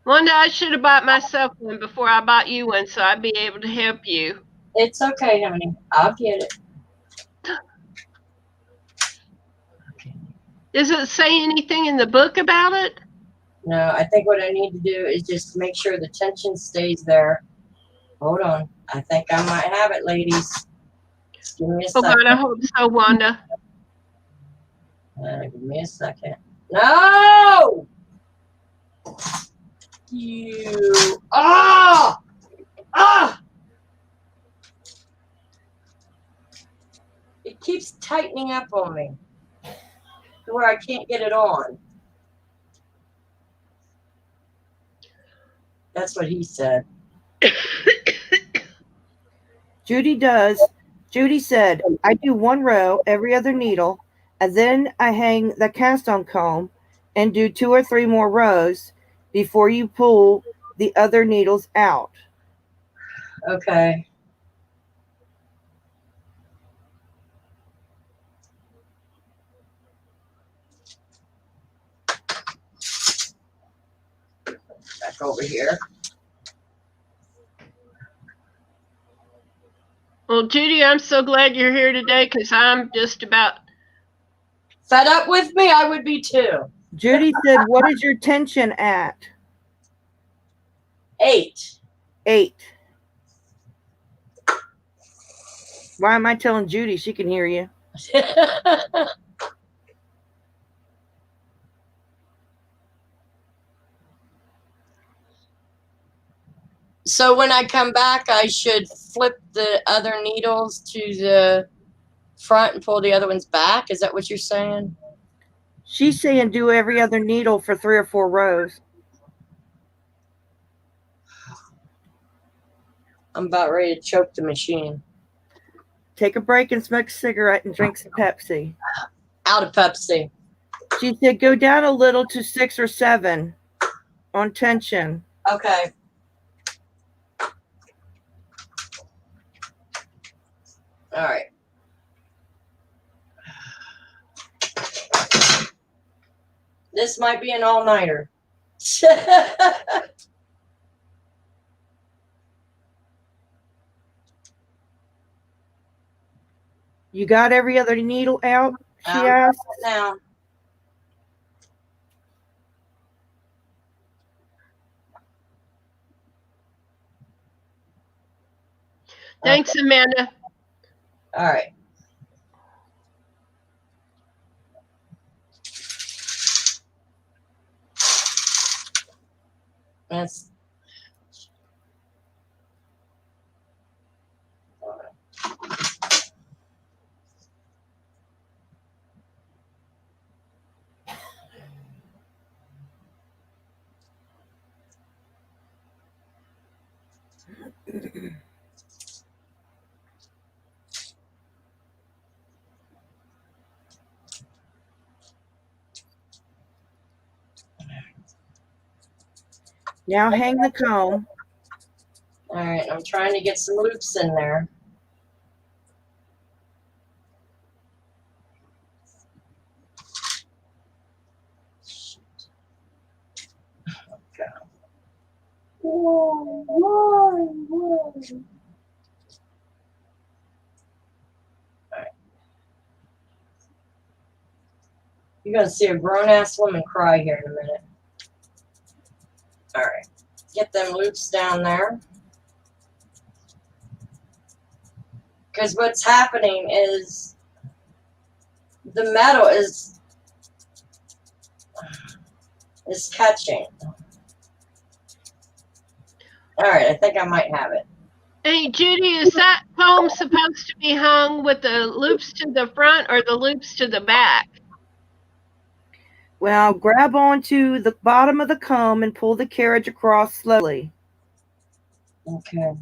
Wanda, I should have bought myself one before I bought you one so I'd be able to help you. It's okay, honey. I'll get it. Does it say anything in the book about it? No, I think what I need to do is just make sure the tension stays there. Hold on. I think I might have it, ladies. Just give me a Oh second. God, I hope so, Wanda. Give me a second. No! You. Ah! Ah! It keeps tightening up on me to where I can't get it on. That's what he said. Judy said, I do 1 row every other needle, and then I hang the cast on comb and do 2 or 3 more rows before you pull the other needles out. Okay. Back over here. Well, Judy, I'm so glad you're here today because I'm just about Fed up with me? I would be too. Judy said, what is your tension at? 8. 8. Why am I telling Judy? She can hear you. So when I come back, I should flip the other needles to the front and pull the other ones back? Is that what you're saying? She's saying do every other needle for 3 or 4 rows. I'm about ready to choke the machine. Take a break and smoke a cigarette and drink some Pepsi. Out of Pepsi. She said go down a little to 6 or 7 on tension. Okay. All right. This might be an all-nighter. You got every other needle out? She asked. Now. Thanks, Amanda. All right. That's Now hang the comb. all right. I'm trying to get some loops in there. Okay. Whoa. You're going to see a grown-ass woman cry here in a minute. All right. Get them loops down there. Because what's happening is the metal is catching. All right. I think I might have it. Hey, Judy, is that comb supposed to be hung with the loops to the front or the loops to the back? Well, grab onto the bottom of the comb and pull the carriage across slowly. Okay.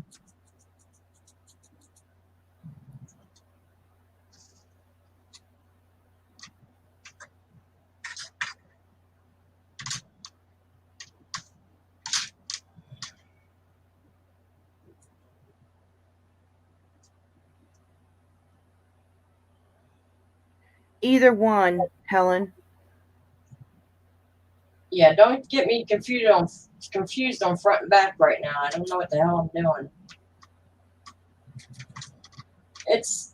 Either one, Helen. Yeah, don't get me confused on front and back right now. I don't know what the hell I'm doing. It's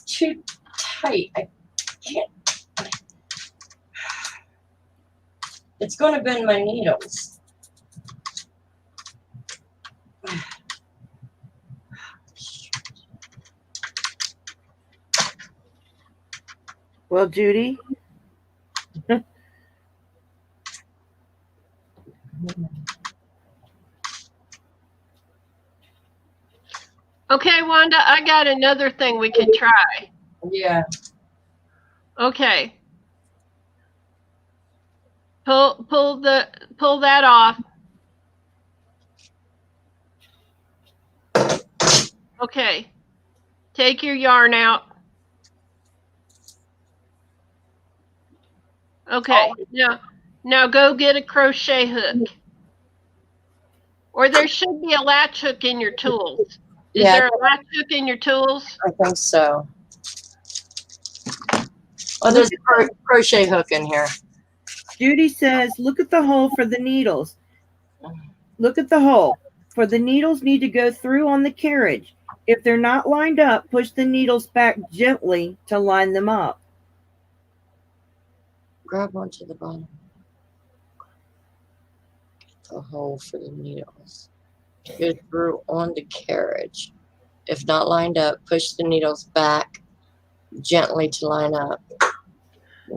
too tight. I can't. It's going to bend my needles. Well, Judy. Okay, Wanda, I got another thing we could try. Yeah. Okay. Pull that off. Okay. Take your yarn out. Okay. Now go get a crochet hook. Or there should be a latch hook in your tools. Is there a latch hook in your tools? I think so. Oh, there's a crochet hook in here. Judy says, look at the hole for the needles. Look at the hole. For the needles need to go through on the carriage. If they're not lined up, push the needles back gently to line them up. Grab onto the bottom. Get the hole for the needles. Go through on the carriage. If not lined up, push the needles back gently to line up.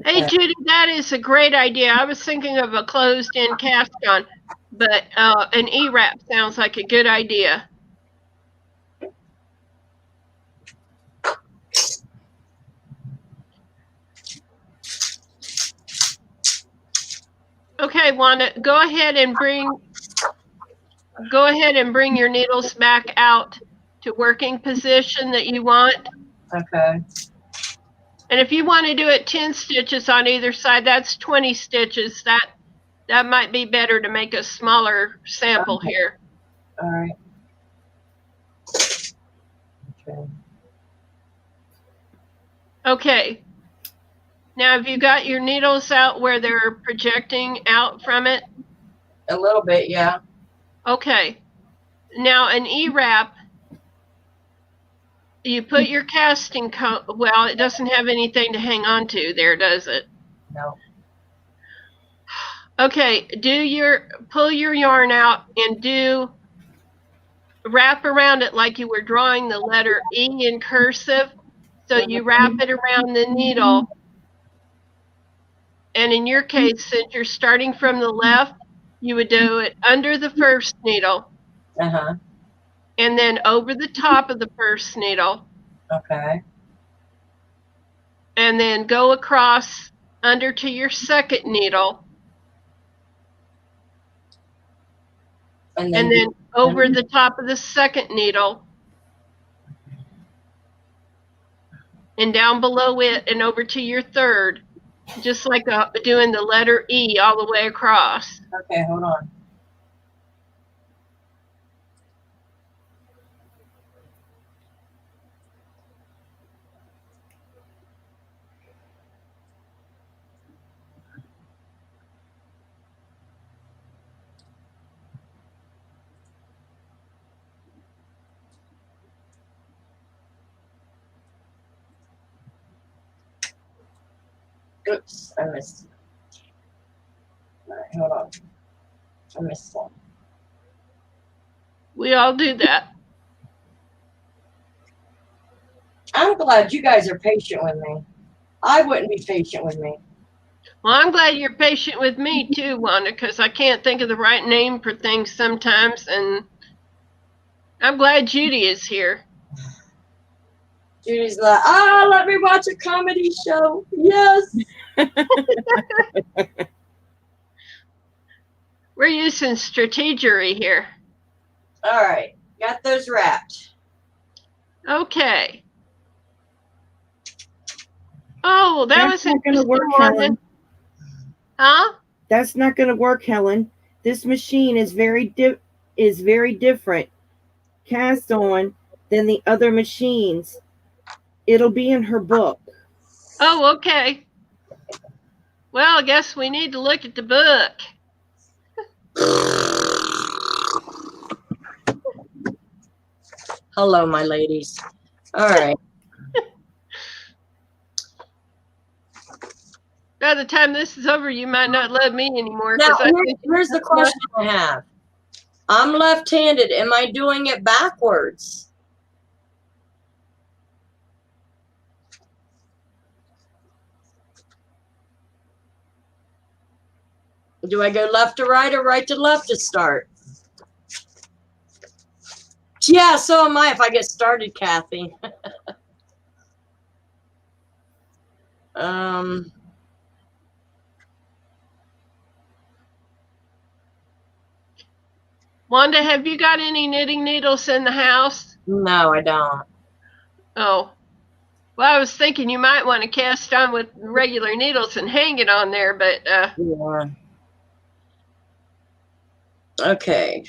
Hey, Judy, that is a great idea. I was thinking of a closed-in cast on, but an E-wrap sounds like a good idea. Okay, Wanda, go ahead and bring your needles back out to working position that you want. Okay. And if you want to do it 10 stitches on either side, that's 20 stitches. That might be better to make a smaller sample here. All right. Okay. Okay. Now, have you got your needles out where they're projecting out from it? A little bit, yeah. Okay. Now, an E-wrap, you put your casting coat, well, it doesn't have anything to hang on to there, does it? No. Okay, pull your yarn out and wrap around it like you were drawing the letter E in cursive. So you wrap it around the needle. And in your case, since you're starting from the left, you would do it under the first needle. Uh-huh. And then over the top of the first needle. Okay. And then go across under to your second needle. And then over the top of the second needle. And down below it and over to your third. Just like doing the letter E all the way across. Okay, hold on. Oops, I missed. All right, hold on. I missed one. We all do that. I'm glad you guys are patient with me. I wouldn't be patient with me. Well, I'm glad you're patient with me too, Wanda, because I can't think of the right name for things sometimes, and I'm glad Judy is here. Judy's like, let me watch a comedy show. Yes. We're using strategery here. All right, got those wrapped. Okay. Oh, That's not going to work, Helen. Huh? That's not going to work, Helen. This machine is very different cast on than the other machines. It'll be in her book. Oh, okay. Well, I guess we need to look at the book. Hello, my ladies. All right. By the time this is over, you might not love me anymore. Now, I here's the question I have. I'm left-handed. Am I doing it backwards? Do I go left to right or right to left to start? Yeah, so am I if I get started, Kathy. Wanda, have you got any knitting needles in the house? No, I don't. Oh. Well, I was thinking you might want to cast on with regular needles and hang it on there, but Yeah. Okay.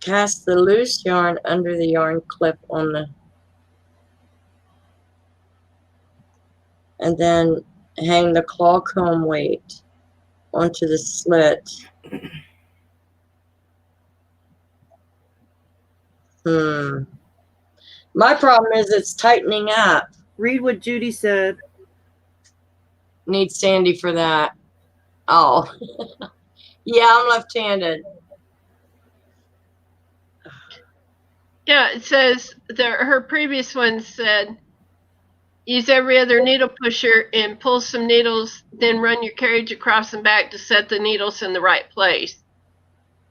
Cast the loose yarn under the yarn clip on the, and then hang the claw comb weight onto the slit. My problem is it's tightening up. Read what Judy said. Need Sandy for that. Oh. Yeah, I'm left-handed. Yeah, it says her previous one said, use every other needle pusher and pull some needles, then run your carriage across and back to set the needles in the right place,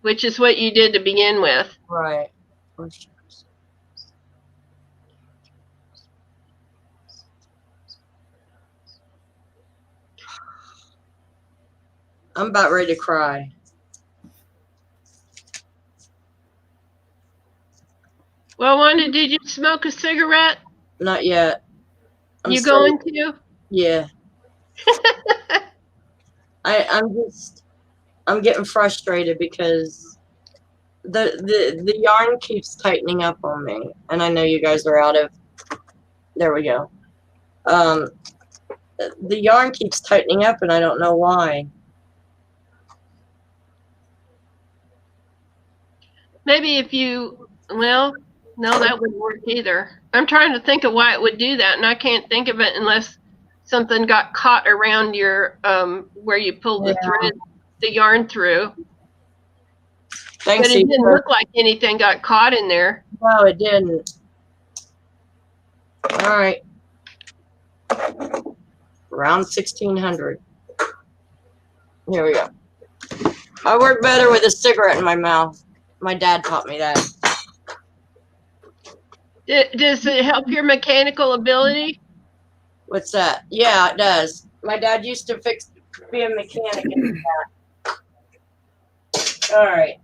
which is what you did to begin with. Right. I'm about ready to cry. Well, Wanda, did you smoke a cigarette? Not yet. You going to? Yeah. I'm getting frustrated because the yarn keeps tightening up on me, and I know you guys are out of. There we go. The yarn keeps tightening up, and I don't know why. Maybe if you, well, no, that wouldn't work either. I'm trying to think of why it would do that, and I can't think of it unless something got caught around your where you pulled the thread, the yarn through. Thanks. But it didn't look like anything got caught in there. No, it didn't. All right. Around 1600. Here we go. I work better with a cigarette in my mouth. My dad taught me that. Does it help your mechanical ability? What's that? Yeah, it does. My dad used to be a mechanic and that. All right.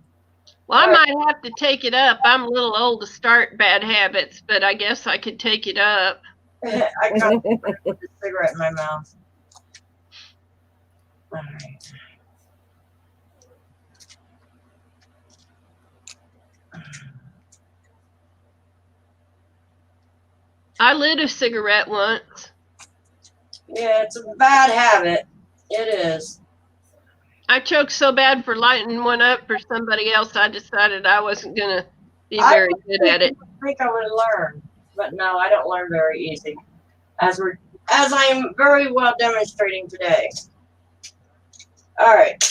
Well, I might have to take it up. I'm a little old to start bad habits, but I guess I could take it up. I got a cigarette in my mouth. All right. I lit a cigarette once. Yeah, it's a bad habit. It is. I choked so bad for lighting one up for somebody else, I decided I wasn't going to be very good at it. I think I would learn, but no, I don't learn very easy. As I am very well demonstrating today. All right.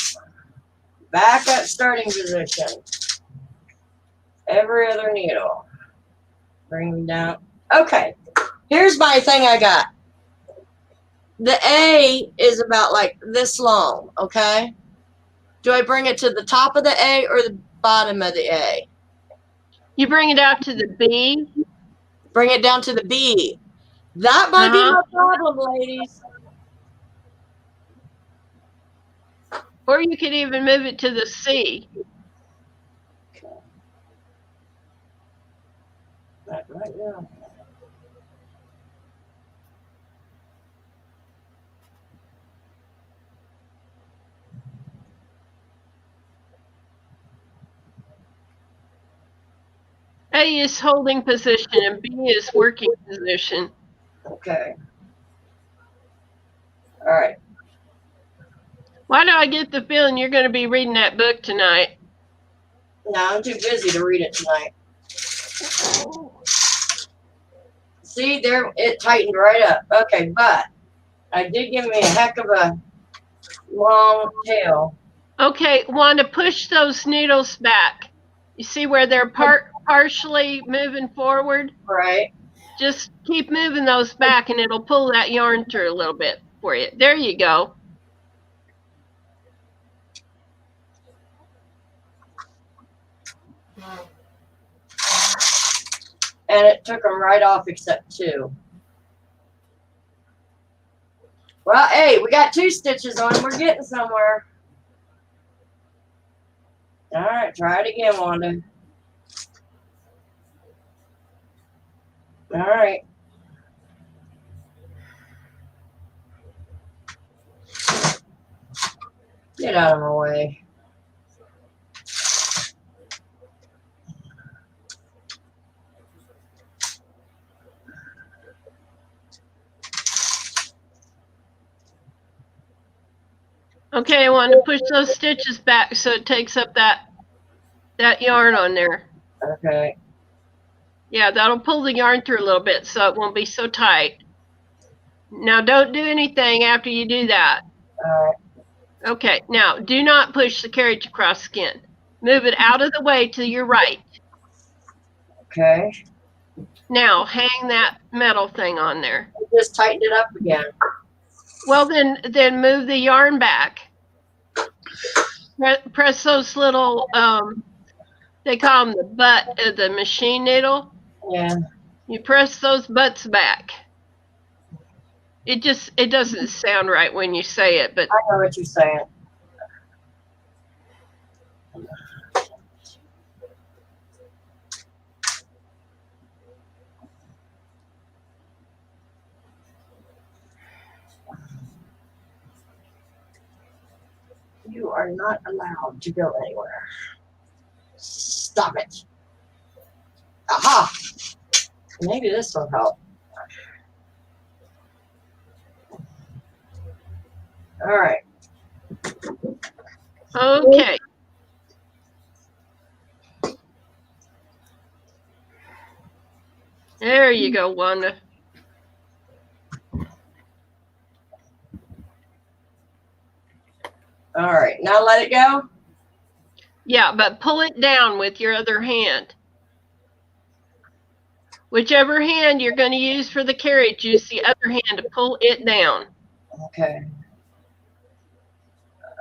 Back at starting position. Every other needle. Bring them down. Okay. Here's my thing I got. The A is about like this long, okay? Do I bring it to the top of the A or the bottom of the A? You bring it out to the B. Bring it down to the B. That might be my problem, ladies. Or you could even move it to the C. Right now. A is holding position and B is working position. Okay. All right. Why do I get the feeling you're going to be reading that book tonight? No, I'm too busy to read it tonight. See, there, it tightened right up. Okay, but I did give me a heck of a long tail. Okay, Wanda, push those needles back. You see where they're partially moving forward? Right. Just keep moving those back and it'll pull that yarn through a little bit for you. There you go. And it took them right off except two. Well, hey, we got 2 stitches on. We're getting somewhere. All right, try it again, Wanda. All right. Get out of my way. Okay, I want to push those stitches back so it takes up that yarn on there. Okay. Yeah, that'll pull the yarn through a little bit so it won't be so tight. Now don't do anything after you do that. All right. Okay, now do not push the carriage across skin. Move it out of the way to your right. Okay. Now hang that metal thing on there. I just tightened it up again. Well, then move the yarn back. Press those little, they call them the butt of the machine needle. Yeah. You press those butts back. It doesn't sound right when you say it, but I know what you're saying. You are not allowed to go anywhere. Stop it. Aha! Maybe this will help. All right. okay. There you go, Wanda. All right. Now let it go. Yeah, but pull it down with your other hand. Whichever hand you're going to use for the carriage, use the other hand to pull it down. Okay.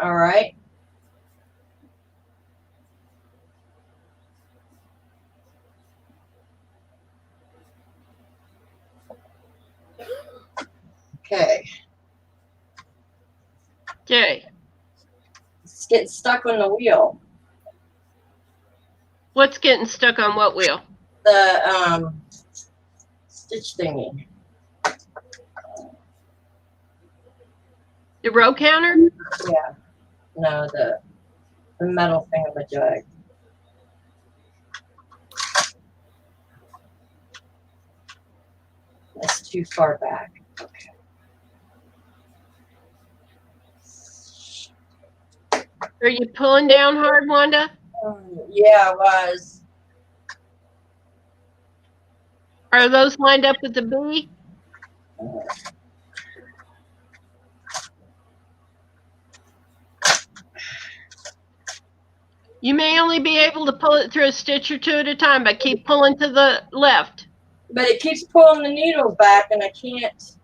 All right. Okay. Okay. It's getting stuck on the wheel. What's getting stuck on what wheel? The stitch thingy. The row counter? Yeah. No, the metal thingamajig. That's too far back. Okay. Are you pulling down hard, Wanda? Yeah, it was. Are those lined up with the B? You may only be able to pull it through a stitch or two at a time, but keep pulling to the left. But it keeps pulling the needles back, and I can't.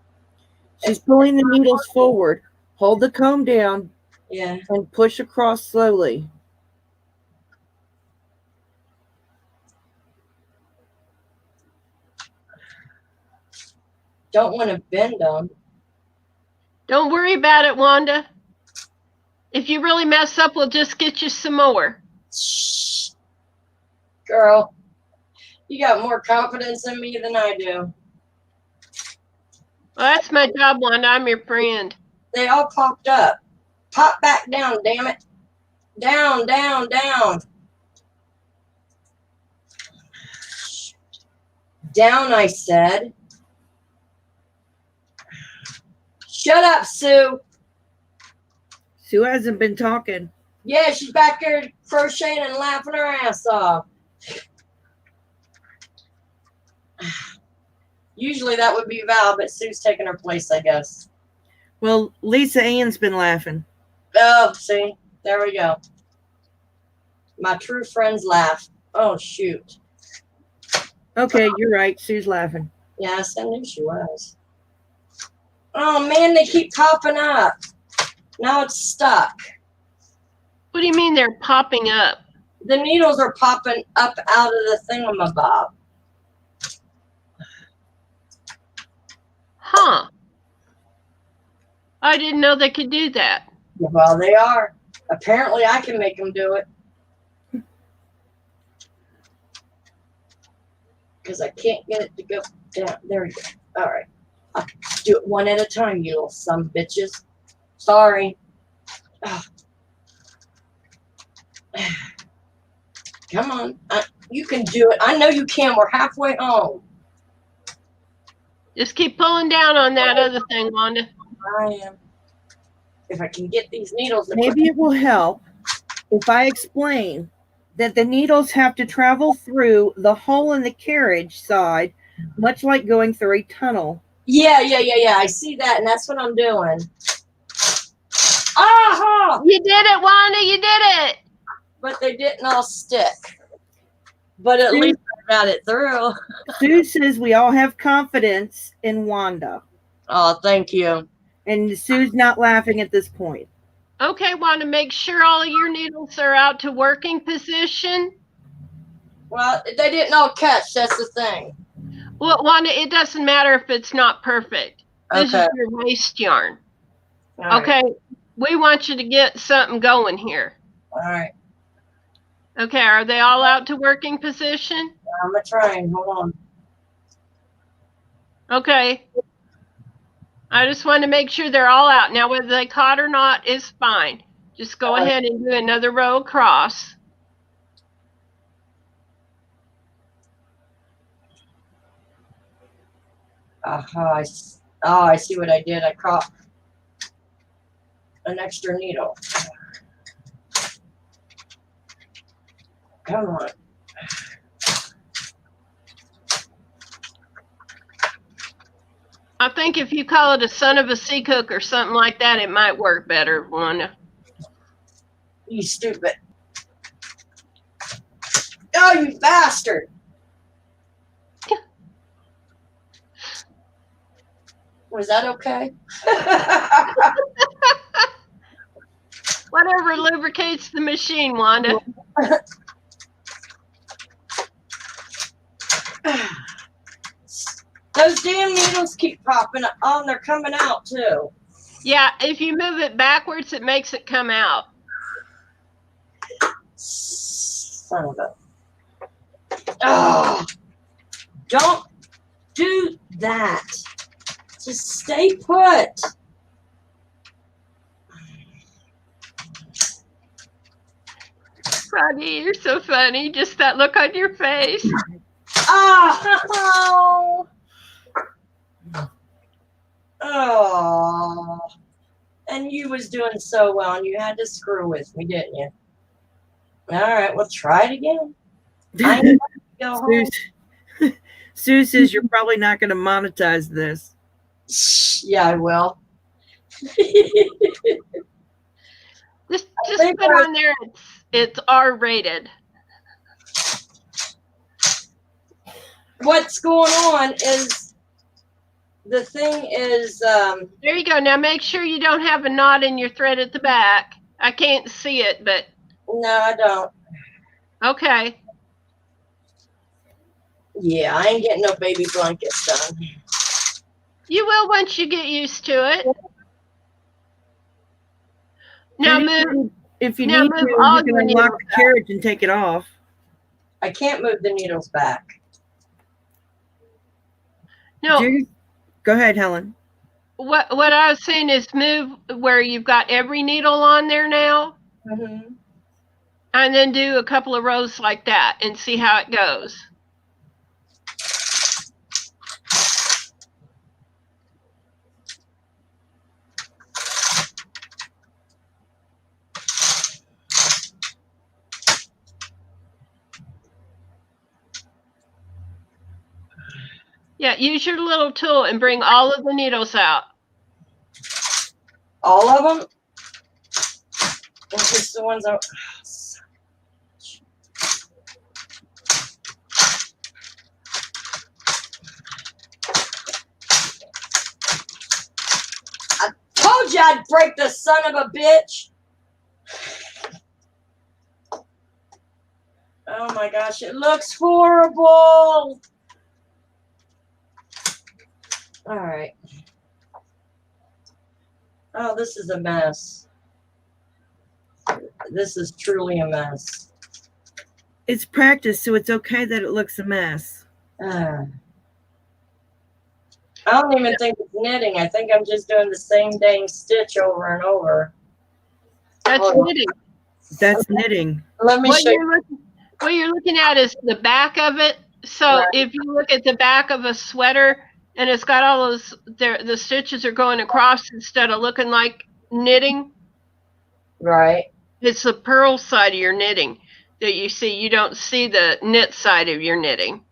She's pulling the needles forward. Hold the comb down Yeah. and push across slowly. Don't want to bend them. Don't worry about it, Wanda. If you really mess up, we'll just get you some more. Shh. Girl, you got more confidence in me than I do. Well, that's my job, Wanda. I'm your friend. They all popped up. Pop back down, damn it. Down, down, down. Down, I said. Shut up, Sue. Sue hasn't been talking. Yeah, she's back there crocheting and laughing her ass off. Usually that would be Val, but Sue's taking her place, I guess. Well, Lisa Ann's been laughing. Oh, see? There we go. My true friends laugh. Oh, shoot. Okay, you're right. Sue's laughing. Yes, I knew she was. Oh, man, they keep popping up. Now it's stuck. What do you mean they're popping up? The needles are popping up out of the thingamabob. Huh. I didn't know they could do that. Well, they are. Apparently, I can make them do it. Because I can't get it to go down. There we go. All right. I'll do it one at a time, you little some bitches. Sorry. Oh. Come on. You can do it. I know you can. We're halfway home. Just keep pulling down on that other thing, Wanda. I am. If I can get these needles. Maybe it will help if I explain that the needles have to travel through the hole in the carriage side, much like going through a tunnel. Yeah. I see that, and that's what I'm doing. Aha! You did it, Wanda. You did it. But they didn't all stick. But at least I got it through. Sue says we all have confidence in Wanda. Oh, thank you. And Sue's not laughing at this point. Okay, Wanda, make sure all of your needles are out to working position. Well, they didn't all catch. That's the thing. Well, Wanda, it doesn't matter if it's not perfect. This Okay. is your waste yarn. All Okay, we want you to get something going here. All right. Okay, are they all out to working position? I'm trying. Hold on. Okay. I just want to make sure they're all out. Now, whether they caught or not is fine. Just go ahead and do another row across. Aha. I see what I did. I caught an extra needle. Come on. I think if you call it a son of a sea cook or something like that, it might work better, Wanda. You stupid. Oh, you bastard. Was that okay? Whatever lubricates the machine, Wanda. Those damn needles keep popping up. Oh, and they're coming out too. Yeah, if you move it backwards, it makes it come out. Son of a. Oh, don't do that. Just stay put. Rodney, you're so funny. Just that look on your face. Oh. Oh. And you was doing so well, and you had to screw with me, didn't you? All right, well, try it again. I ain't gonna go home. Sue says you're probably not going to monetize this. Yeah, I will. Just put on there it's R-rated. What's going on is the thing is There you go. Now make sure you don't have a knot in your thread at the back. I can't see it, but no, I don't. okay. Yeah, I ain't getting no baby blankets done. You will once you get used to it. Now move. If you Now need move to, all you can your unlock needles the carriage and take it off. I can't move the needles back. No, Go ahead, Helen. what I was saying is move where you've got every needle on there now, Mm-hmm. and then do a couple of rows like that and see how it goes. Yeah, use your little tool and bring all of the needles out. All of them? Or just the ones I... I told you I'd break the son of a bitch. Oh my gosh, it looks horrible. All right. Oh, this is a mess. This is truly a mess. It's practice, so it's okay that it looks a mess. I don't even think it's knitting. I think I'm just doing the same dang stitch over and over. That's knitting. That's knitting. Let me show you. What you're looking at is the back of it. So Right. if you look at the back of a sweater and it's got all those, the stitches are going across instead of looking like knitting, Right. it's the purl side of your knitting that you see. You don't see the knit side of your knitting.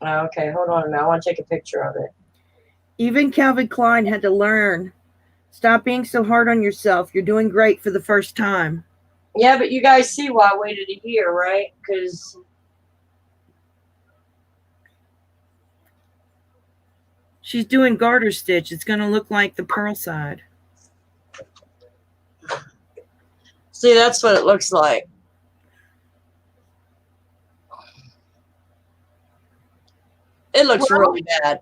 Okay, hold on a minute. I want to take a picture of it. Even Calvin Klein had to learn. Stop being so hard on yourself. You're doing great for the first time. Yeah, but you guys see why I waited a year, right? Because She's doing garter stitch. It's going to look like the pearl side. see, that's what it looks like. It looks really bad.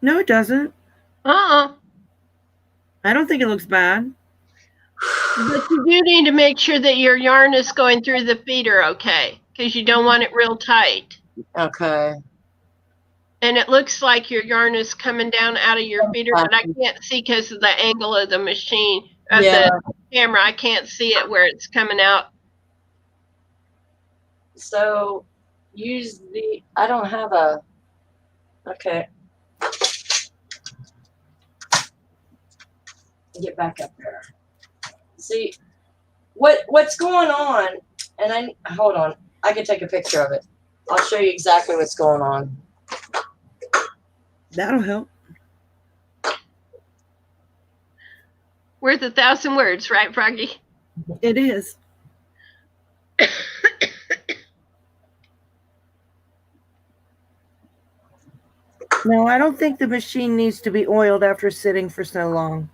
No, it doesn't. Uh-uh. I don't think it looks bad. But you do need to make sure that your yarn is going through the feeder okay, because you don't want it real tight. Okay. And it looks like your yarn is coming down out of your feeder, but I can't see because of the angle of the machine, of the camera. I can't see it where it's coming out. So use the, I don't have a, okay. Get back up there. See, what's going on, and hold on, I can take a picture of it. I'll show you exactly what's going on. That'll help. Worth 1,000 words, right, Froggy? It is. No, I don't think the machine needs to be oiled after sitting for so long.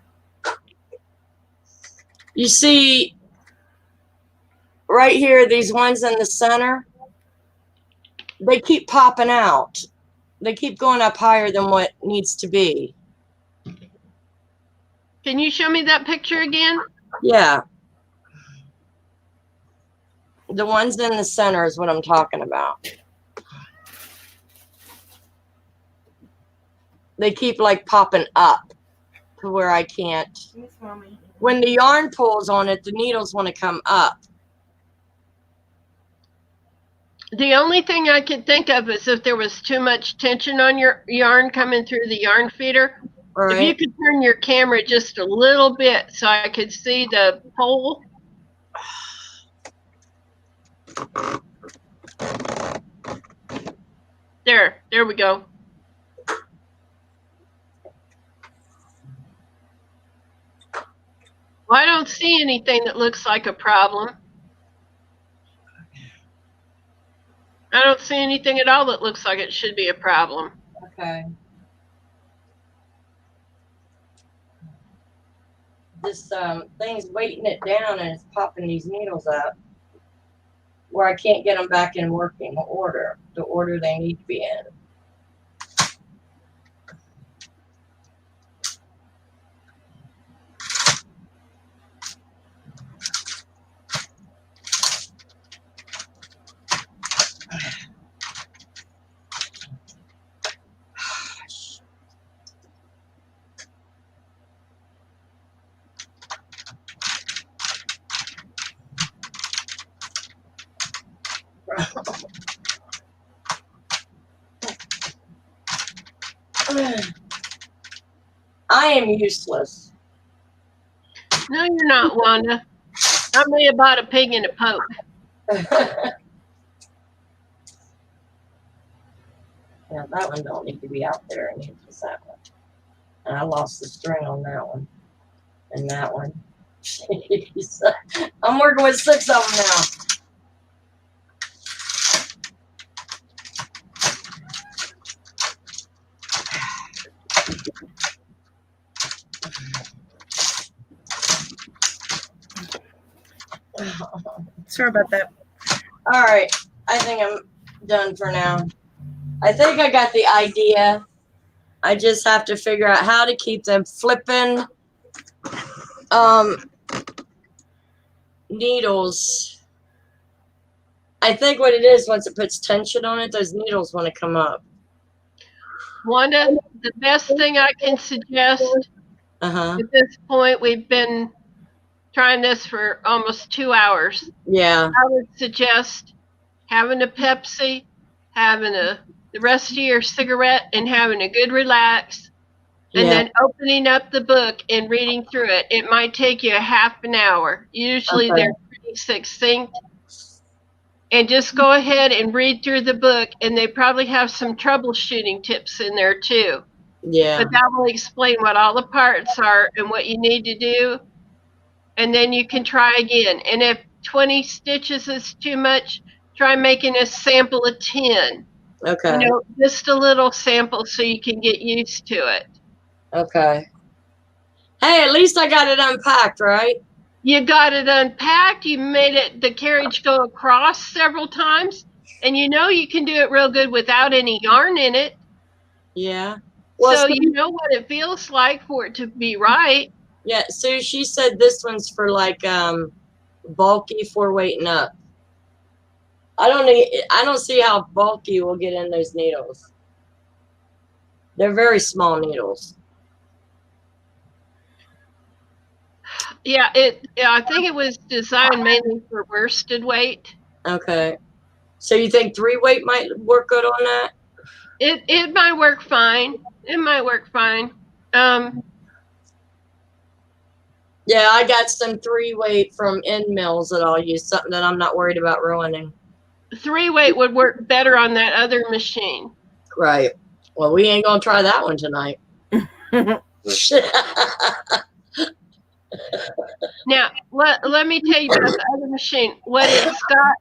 You see, right here, these ones in the center, they keep popping out. They keep going up higher than what needs to be. Can you show me that picture again? Yeah. The ones in the center is what I'm talking about. They keep like popping up to where I can't. When the yarn pulls on it, the needles want to come up. The only thing I could think of is if there was too much tension on your yarn coming through the yarn feeder. Right. If you could turn your camera just a little bit so I could see the pole. There we go. Well, I don't see anything that looks like a problem. I don't see anything at all that looks like it should be a problem. Okay. This thing's weighting it down and it's popping these needles up where I can't get them back in working order, the order they need to be in. I am useless. No, you're not, Wanda. I may have bought a pig in a poke. Yeah, that one don't need to be out there. It needs just that one. And I lost the string on that one. And that one. Jeez. I'm working with 6 of them now. Sorry about that. All right. I think I'm done for now. I think I got the idea. I just have to figure out how to keep them flipping needles. I think what it is, once it puts tension on it, those needles want to come up. Wanda, the best thing I can suggest at this point, we've been trying this for almost 2 hours. Yeah. I would suggest having a Pepsi, having the rest of your cigarette, and having a good relax, and then opening up the book and reading through it. It might take you a half an hour. Usually they're pretty succinct. And just go ahead and read through the book, and they probably have some troubleshooting tips in there too. Yeah. But that will explain what all the parts are and what you need to do. And then you can try again. And if 20 stitches is too much, try making a sample of 10. Okay. You know, just a little sample so you can get used to it. Okay. Hey, at least I got it unpacked, right? You got it unpacked. You made it the carriage go across several times. And you know you can do it real good without any yarn in it. Yeah. Well, So you know what it feels like for it to be right. yeah, so she said this one's for like bulky 4-weight and up. I don't see how bulky will get in those needles. They're very small needles. Yeah, I think it was designed mainly for worsted weight. Okay. So you think 3-weight might work good on that? It might work fine. It might work fine. Yeah, I got some 3-weight from End Mills that I'll use, something that I'm not worried about ruining. 3-weight would work better on that other machine. Right. Well, we ain't gonna try that one tonight. Now, let me tell you about the other machine. What it's got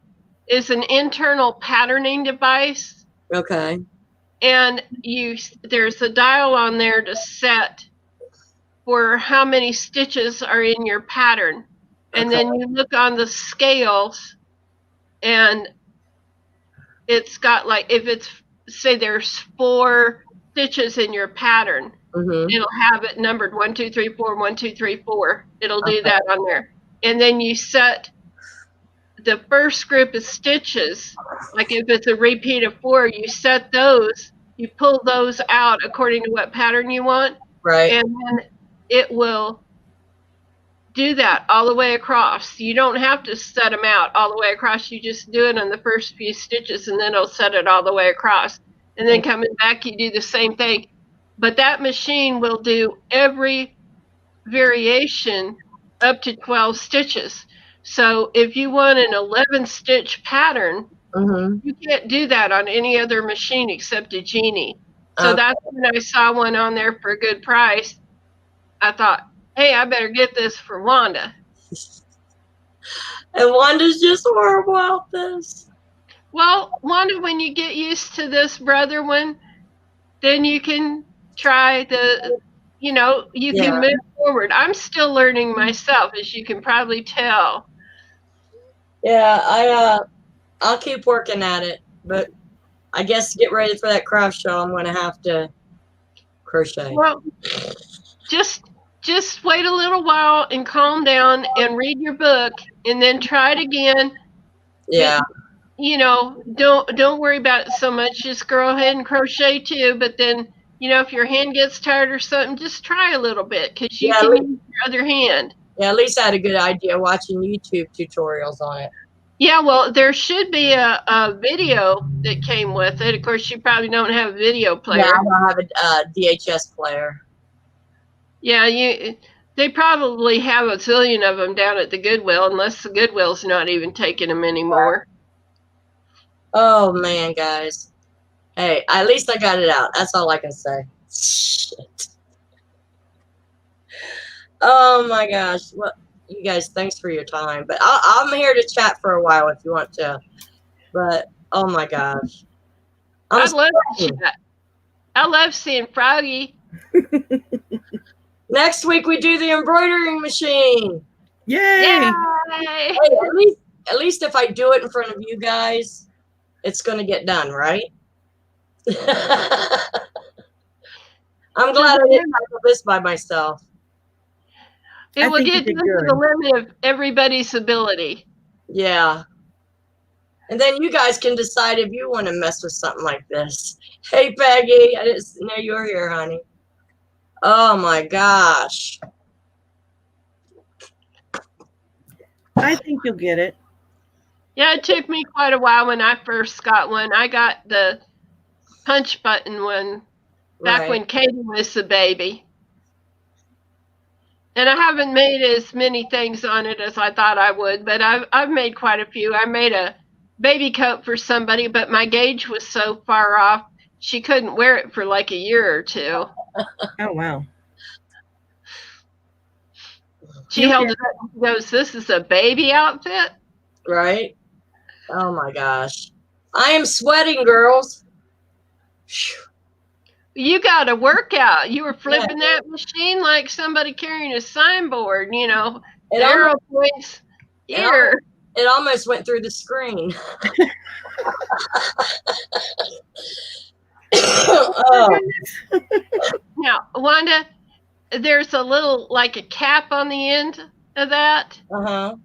is an internal patterning device, Okay. and there's a dial on there to set for how many stitches are in your pattern. And Okay. then you look on the scales, and it's got like, if it's, say there's 4 stitches in your pattern, it'll have it numbered 1, 2, 3, 4, 1, 2, 3, 4. It'll do that on there. And then you set the first group of stitches, like if it's a repeat of 4, you set those, you pull those out according to what pattern you want. Right. And then it will do that all the way across. You don't have to set them out all the way across. You just do it on the first few stitches, and then it'll set it all the way across. And then coming back, you do the same thing. But that machine will do every variation up to 12 stitches. So if you want an 11-stitch pattern, you can't do that on any other machine except a Genie. So that's when I saw one on there for a good price. I thought, hey, I better get this for Wanda. And Wanda's just horrible at this. Well, Wanda, when you get used to this brother one, then you can try you can move forward. I'm still learning myself, as you can probably tell. Yeah, I'll keep working at it, but I guess to get ready for that craft show, I'm going to have to crochet. Well, just wait a little while and calm down and read your book, and then try it again. Yeah. But, don't worry about it so much. Just go ahead and crochet too. But then, if your hand gets tired or something, just try a little bit, because you can use your other hand. Yeah, at least I had a good idea watching YouTube tutorials on it. Yeah, well, there should be a video that came with it. Of course, you probably don't have a video player. Yeah, I don't have a DHS player. Yeah, they probably have a zillion of them down at the Goodwill, unless the Goodwill's not even taking them anymore. Oh, man, guys. Hey, at least I got it out. That's all I can say. Shit. Oh, my gosh. Well, you guys, thanks for your time. But I'm here to chat for a while if you want to. But, oh, my gosh. I love to chat. I love seeing Froggy. Next week, we do the embroidering machine. Yay! Hey, at least if I do it in front of you guys, it's going to get done, right? I'm glad I didn't tackle this by myself. It will get to the limit of everybody's ability. Yeah. And then you guys can decide if you want to mess with something like this. Hey, Peggy. I didn't know you were here, honey. Oh, my gosh. I think you'll get it. Yeah, it took me quite a while when I first got one. I got the punch button one back when Katie was the baby. And I haven't made as many things on it as I thought I would, but I've made quite a few. I made a baby coat for somebody, but my gauge was so far off. she couldn't wear it for like a year or two. Oh wow. She You held can- it up and goes, "This is a baby outfit." Right? Oh my gosh. I am sweating, girls. Phew. You got a workout. You were flipping that machine like somebody carrying a signboard, It arrow almost, points here. it almost went through the screen. Oh. Now, Wanda, there's a little, like a cap on the end of that. Uh-huh.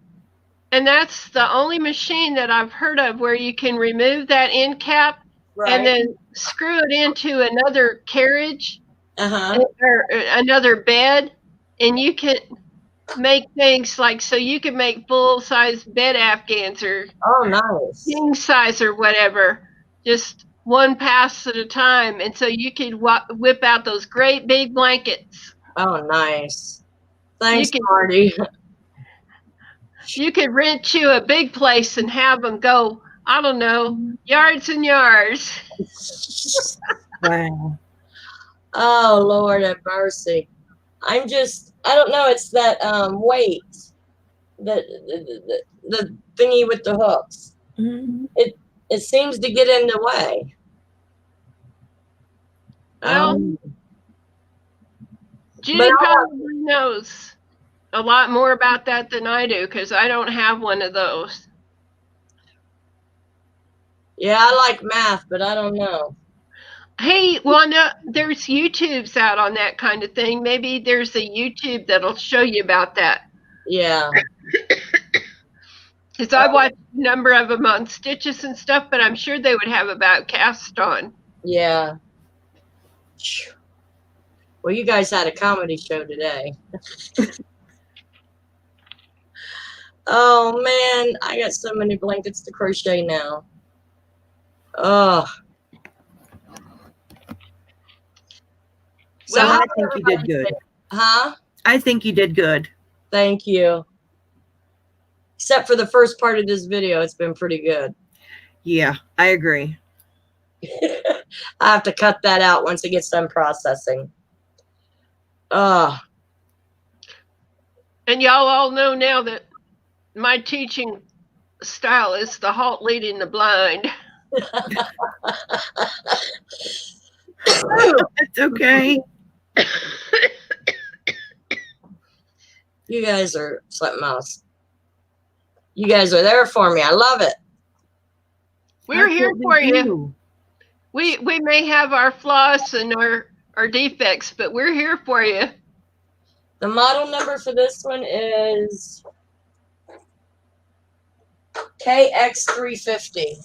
And that's the only machine that I've heard of where you can remove that end cap Right. and then screw it into another carriage Uh-huh. or another bed. And you can make things like, so you can make full-size bed afghans or Oh, nice. king size or whatever, just one pass at a time. And so you could whip out those great big blankets. Oh, nice. Thanks, You can- Marty. You could rent you a big place and have them go, I don't know, yards and yards. Wow. Oh, Lord have mercy. I don't know, it's that weight, the thingy with the hooks. Mhm. It seems to get in the way. Well, Judy but probably knows a lot more about that than I do because I don't have one of those. Yeah, I like math, but I don't know. Hey, Wanda, there's YouTubes out on that kind of thing. Maybe there's a YouTube that'll show you about that. Yeah. Because I watched a number of them on Stitches and stuff, but I'm sure they would have about cast on. Yeah. Well, you guys had a comedy show today. Oh, man. I got so many blankets to crochet now. Oh. So Well, I think you did good. Huh? I think you did good. Thank you. Except for the first part of this video, it's been pretty good. Yeah, I agree. I have to cut that out once it gets done processing. Oh. And y'all all know now that my teaching style is the halt leading the blind. It's okay. You guys are something else. You guys are there for me. I love it. We're That's here what for we you. do. We may have our flaws and our defects, but we're here for you. The model number for this one is KX350.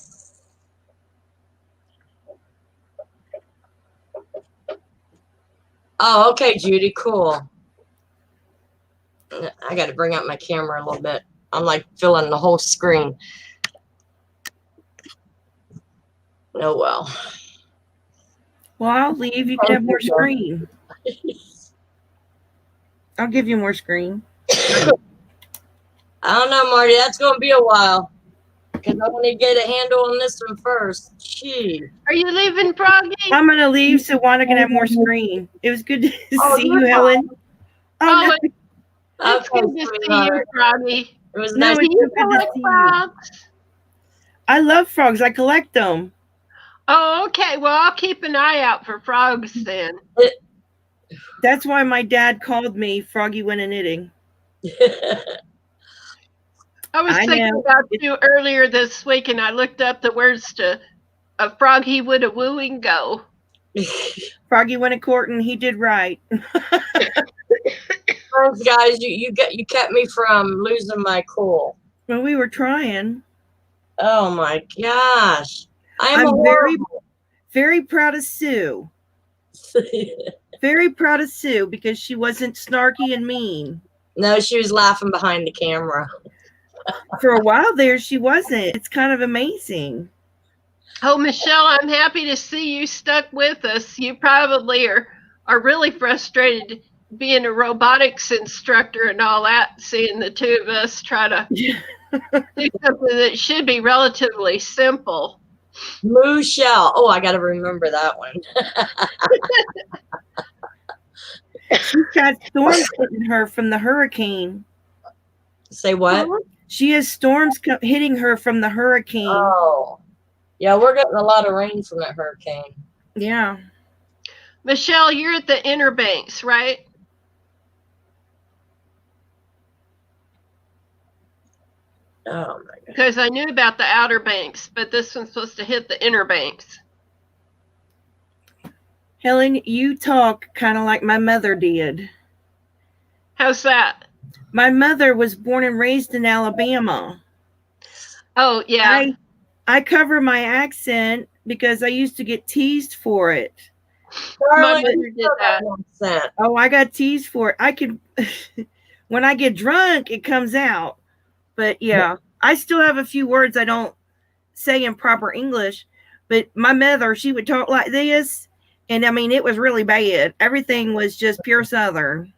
Oh, okay, Judy. Cool. I got to bring up my camera a little bit. I'm like filling the whole screen. Oh, well. Well, I'll leave. You can have more screen. I'll give you more screen. I don't know, Marty. That's going to be a while. Because I want to get a handle on this one first. Gee. Are you leaving, Froggy? I'm going to leave so Wanda can have more screen. It was good to see you, you're Helen. Oh, no. it's Okay, good to see you, sweetheart. Froggy. It was No, nice. it's Do you so good to collect see you. frogs? I love frogs. I collect them. Oh, okay. Well, I'll keep an eye out for frogs then. That's why my dad called me Froggy Went a Knitting. I was I thinking know. about you earlier this week, and I looked up the words to a froggy would a wooing go. Froggy went a courting. He did right. Thanks, guys. You kept me from losing my cool. Well, we were trying. Oh my gosh. I'm very, horrible. very proud of Sue. Very proud of Sue because she wasn't snarky and mean. No, she was laughing behind the camera. For a while there, she wasn't. It's kind of amazing. Oh, Michelle, I'm happy to see you stuck with us. You probably are really frustrated being a robotics instructor and all that, seeing the two of us try to do something that should be relatively simple. Michelle. Oh, I got to remember that one. She's got storms hitting her from the hurricane. Say what? She has storms hitting her from the hurricane. Oh, yeah, we're getting a lot of rain from that hurricane. Yeah. Michelle, you're at the Inner Banks, right? Oh my God. Because I knew about the Outer Banks, but this one's supposed to hit the Inner Banks. Helen, you talk kind of like my mother did. How's that? My mother was born and raised in Alabama. Oh, yeah. I cover my accent because I used to get teased for it. My mother did that. Oh, I got teased for it. I could, when I get drunk, it comes out. But yeah, I still have a few words I don't say in proper English. But my mother, she would talk like this. And I mean, it was really bad. Everything was just pure Southern.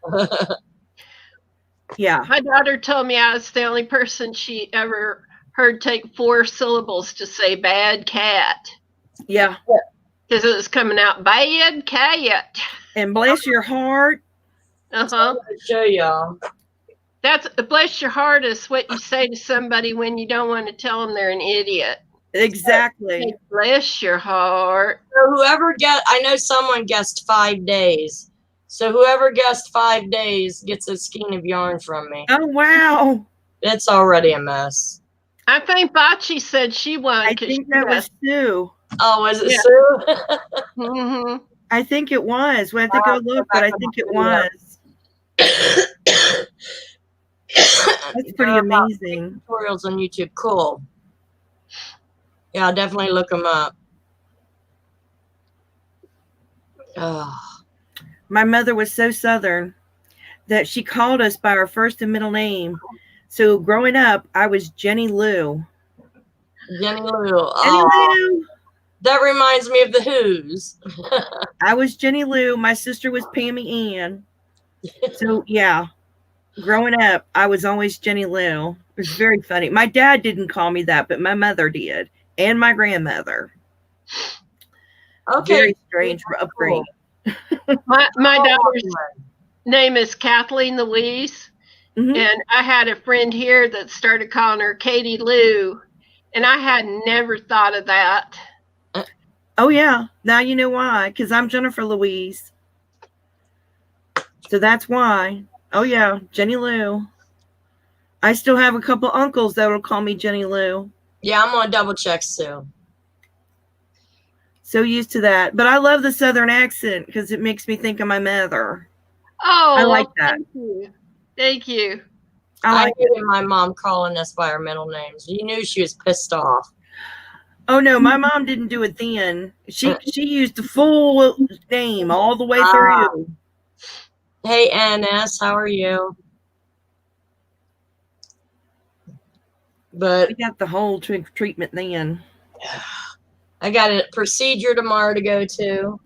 Yeah. My daughter told me I was the only person she ever heard take 4 syllables to say bad cat. Yeah. Because it was coming out bad cat. And bless your heart. Uh-huh. I'm gonna show y'all. That's bless your heart is what you say to somebody when you don't want to tell them they're an idiot. Exactly. Hey, bless your heart. So whoever I know someone guessed 5 days. So whoever guessed 5 days gets a skein of yarn from me. Oh, wow. It's already a mess. I think Bocce said she won. I think that was Sue. Oh, was it Yeah. Sue? Mm-hmm. I think it was. We have to go look, but I think it was. That's pretty amazing. Tutorials on YouTube. Cool. Yeah, I'll definitely look them up. Oh. My mother was so Southern that she called us by our first and middle name. So growing up, I was Jenny Lou. Jenny Lou. Jenny Oh, Lou. that reminds me of the Who's. I was Jenny Lou. My sister was Pammy Ann. So yeah, growing up, I was always Jenny Lou. It was very funny. My dad didn't call me that, but my mother did, and my grandmother. Okay. Very strange upbringing. My daughter's name is Kathleen Louise. Mm-hmm. And I had a friend here that started calling her Katie Lou. And I had never thought of that. Oh, yeah. Now you know why. Because I'm Jennifer Louise. So that's why. Oh, yeah. Jenny Lou. I still have a couple uncles that will call me Jenny Lou. Yeah, I'm going to double check Sue. So used to that. But I love the Southern accent because it makes me think of my mother. Oh, I like that. Thank you. Thank you. I hated my mom calling us by our middle names. You knew she was pissed off. Oh, no. My mom didn't do it then. She used the full name all the way through. Hey, NS, how are you? But We got the whole treatment then. I got a procedure tomorrow to go to.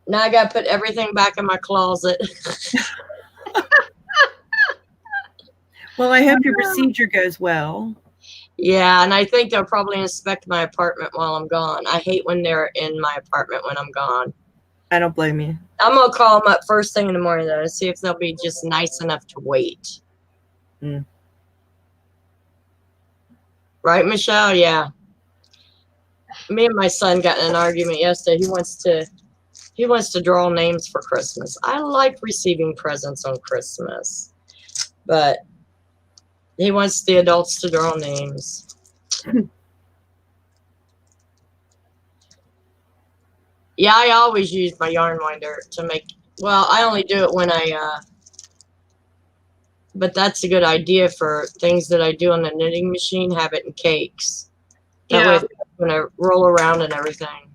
Now I got to put everything back in my closet. Well, I hope your procedure goes well. Yeah, and I think they'll probably inspect my apartment while I'm gone. I hate when they're in my apartment when I'm gone. I don't blame you. I'm going to call them up first thing in the morning, though, to see if they'll be just nice enough to wait. Mm. Right, Michelle? Yeah. Me and my son got in an argument yesterday. He wants to draw names for Christmas. I like receiving presents on Christmas, but he wants the adults to draw names. Yeah, I always use my yarn winder to make. Well, I only do it when but that's a good idea for things that I do on the knitting machine. Have it in cakes. That way, when I roll around and everything.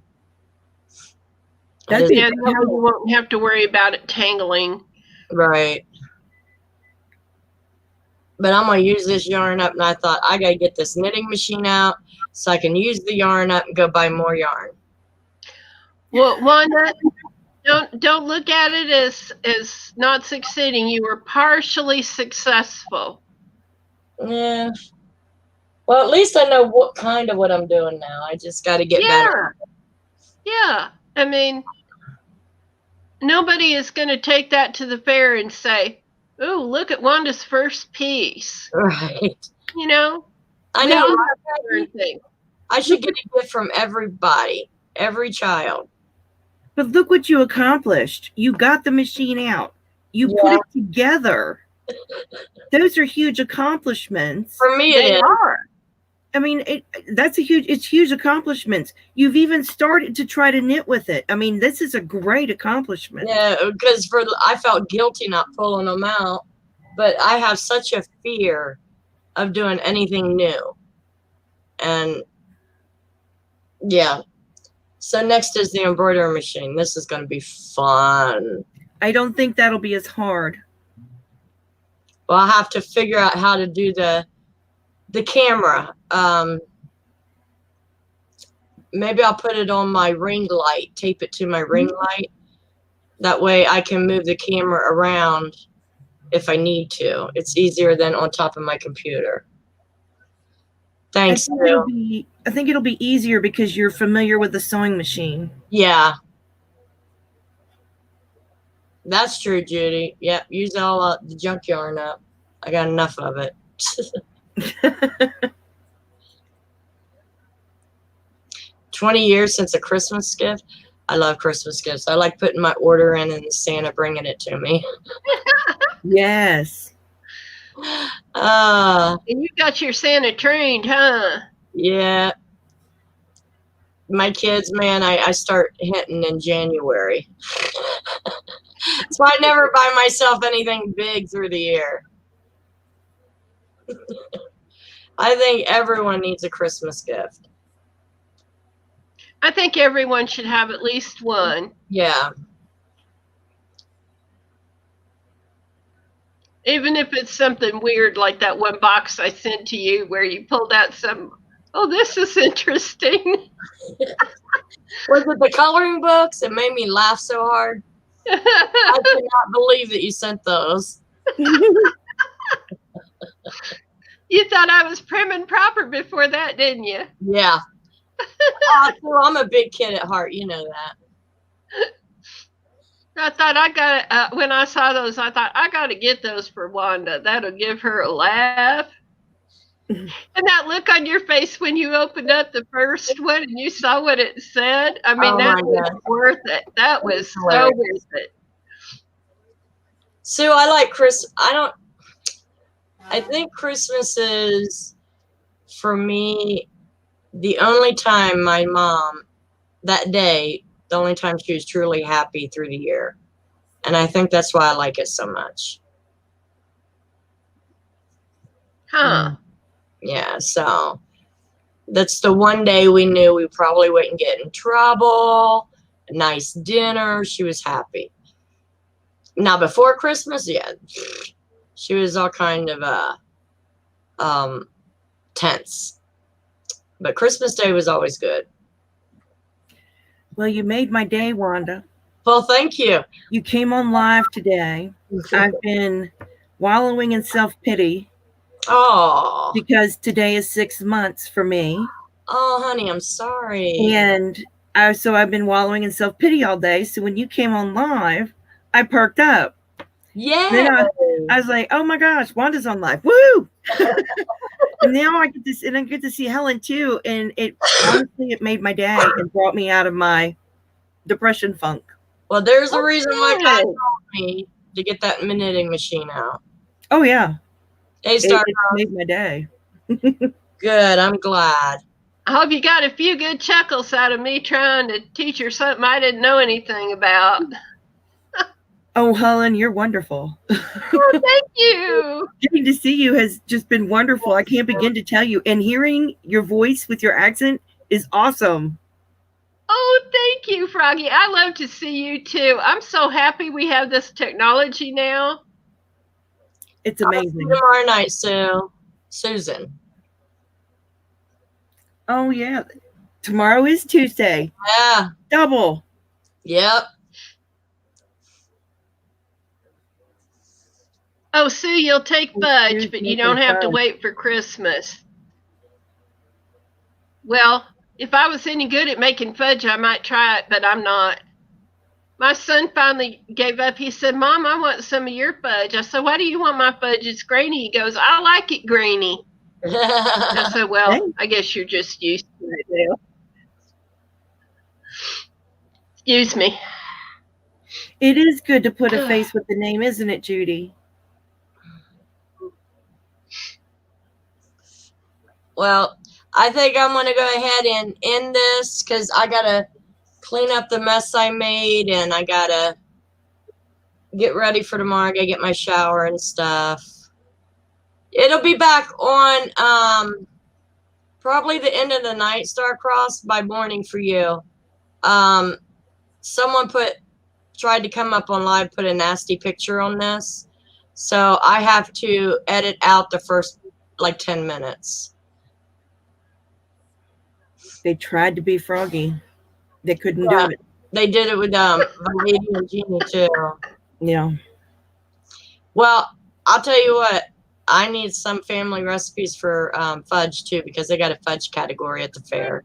That'd be Yeah, now you won't have to worry about it tangling. Right. But I'm going to use this yarn up, and I thought I got to get this knitting machine out so I can use the yarn up and go buy more yarn. Well, Wanda, don't look at it as not succeeding. You were partially successful. Yeah. Well, at least I know what I'm doing now. I just got to get better. Yeah. I mean, nobody is going to take that to the fair and say, "Oh, look at Wanda's first piece." Right. You know, I we know. all have to learn things. I should get a gift from everybody, every child. But look what you accomplished. You got the machine out. You put it together. Those are huge accomplishments. For me, They it is. are. I mean, it's huge accomplishments. You've even started to try to knit with it. I mean, this is a great accomplishment. Yeah, because I felt guilty not pulling them out, but I have such a fear of doing anything new. And yeah. So next is the embroidery machine. This is going to be fun. I don't think that'll be as hard. Well, I'll have to figure out how to do the camera. Maybe I'll put it on my ring light, tape it to my ring light. That way I can move the camera around if I need to. It's easier than on top of my computer. Thanks, I think it'll be easier because you're familiar with the sewing machine. Yeah. That's true, Judy. Yep, use all the junk yarn up. I got enough of it. 20 years since a Christmas gift. I love Christmas gifts. I like putting my order in and Santa bringing it to me. Yes. And you got your Santa trained, huh? Yeah. My kids, man, I start hitting in January. So I never buy myself anything big through the year. I think everyone needs a Christmas gift. I think everyone should have at least one. Yeah. Even if it's something weird like that one box I sent to you where you pulled out oh, this is interesting. Was it the coloring books? It made me laugh so hard. I cannot believe that you sent those. You thought I was prim and proper before that, didn't you? Yeah. Well, I'm a big kid at heart. You know that. I thought when I saw those, I thought I got to get those for Wanda. That'll give her a laugh. And that look on your face when you opened up the first one and you saw what it said. I mean, that was worth it. That was so worth it. Sue, I like I think Christmas is, for me, the only time my mom, that day, the only time she was truly happy through the year. And I think that's why I like it so much. Huh. Yeah, so that's the one day we knew we probably wouldn't get in trouble. A nice dinner. She was happy. Now, before Christmas, yeah, she was all kind of tense. But Christmas Day was always good. Well, you made my day, Wanda. Well, thank you. You came on live today. I've been wallowing in self-pity. Oh. Because today is 6 months for me. Oh, honey, I'm sorry. And so I've been wallowing in self-pity all day. So when you came on live, I perked up. Yeah. Then I was like, oh my gosh, Wanda's on live. Woo! And now I get to see Helen too. And honestly, it made my day and brought me out of my depression funk. Well, there's a reason why God told me to get that knitting machine out. Oh yeah. It made my day. Good. I'm glad. I hope you got a few good chuckles out of me trying to teach her something I didn't know anything about. Oh, Helen, you're wonderful. Oh, thank you. Getting to see you has just been wonderful. I can't begin to tell you. And hearing your voice with your accent is awesome. Oh, thank you, Froggy. I love to see you too. I'm so happy we have this technology now. It's amazing. Tomorrow night, Susan. Oh yeah. Tomorrow is Tuesday. Yeah. Double. Yep. Oh, Sue, you'll take fudge, but you don't have to wait for Christmas. Well, if I was any good at making fudge, I might try it, but I'm not. My son finally gave up. He said, Mom, I want some of your fudge. I said, why do you want my fudge? It's grainy. He goes, I like it grainy. I said, well, I guess you're just used to it now. Excuse me. It is good to put a face with the name, isn't it, Judy? Well, I think I'm going to go ahead and end this because I got to clean up the mess I made and I got to get ready for tomorrow. I got to get my shower and stuff. It'll be back on probably the end of the night, Starcross, by morning for you. Someone tried to come up on live, put a nasty picture on this. So I have to edit out the first like 10 minutes. They tried to be froggy. They couldn't do it. They did it with Lady and Jeannie too. Yeah. Well, I'll tell you what. I need some family recipes for fudge too because they got a fudge category at the fair.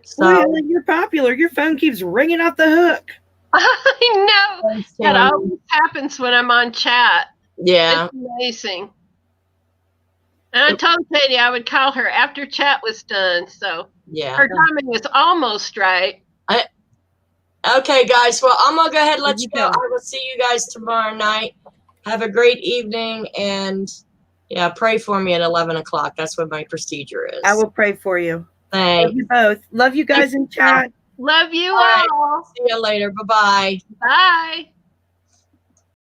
So, Well, Ellen, you're popular. Your phone keeps ringing off the hook. I know. That always happens when I'm on chat. Yeah. It's amazing. And I told Katie I would call her after chat was done. So yeah, her timing was almost right. Okay, guys. Well, I'm going to go ahead and let you go. I will see you guys tomorrow night. Have a great evening. And, yeah, pray for me at 11 o'clock. That's what my procedure is. I will pray for you. Thanks. Love you both. Love you guys in chat. Love you all. all. See you later. Bye-bye. Bye.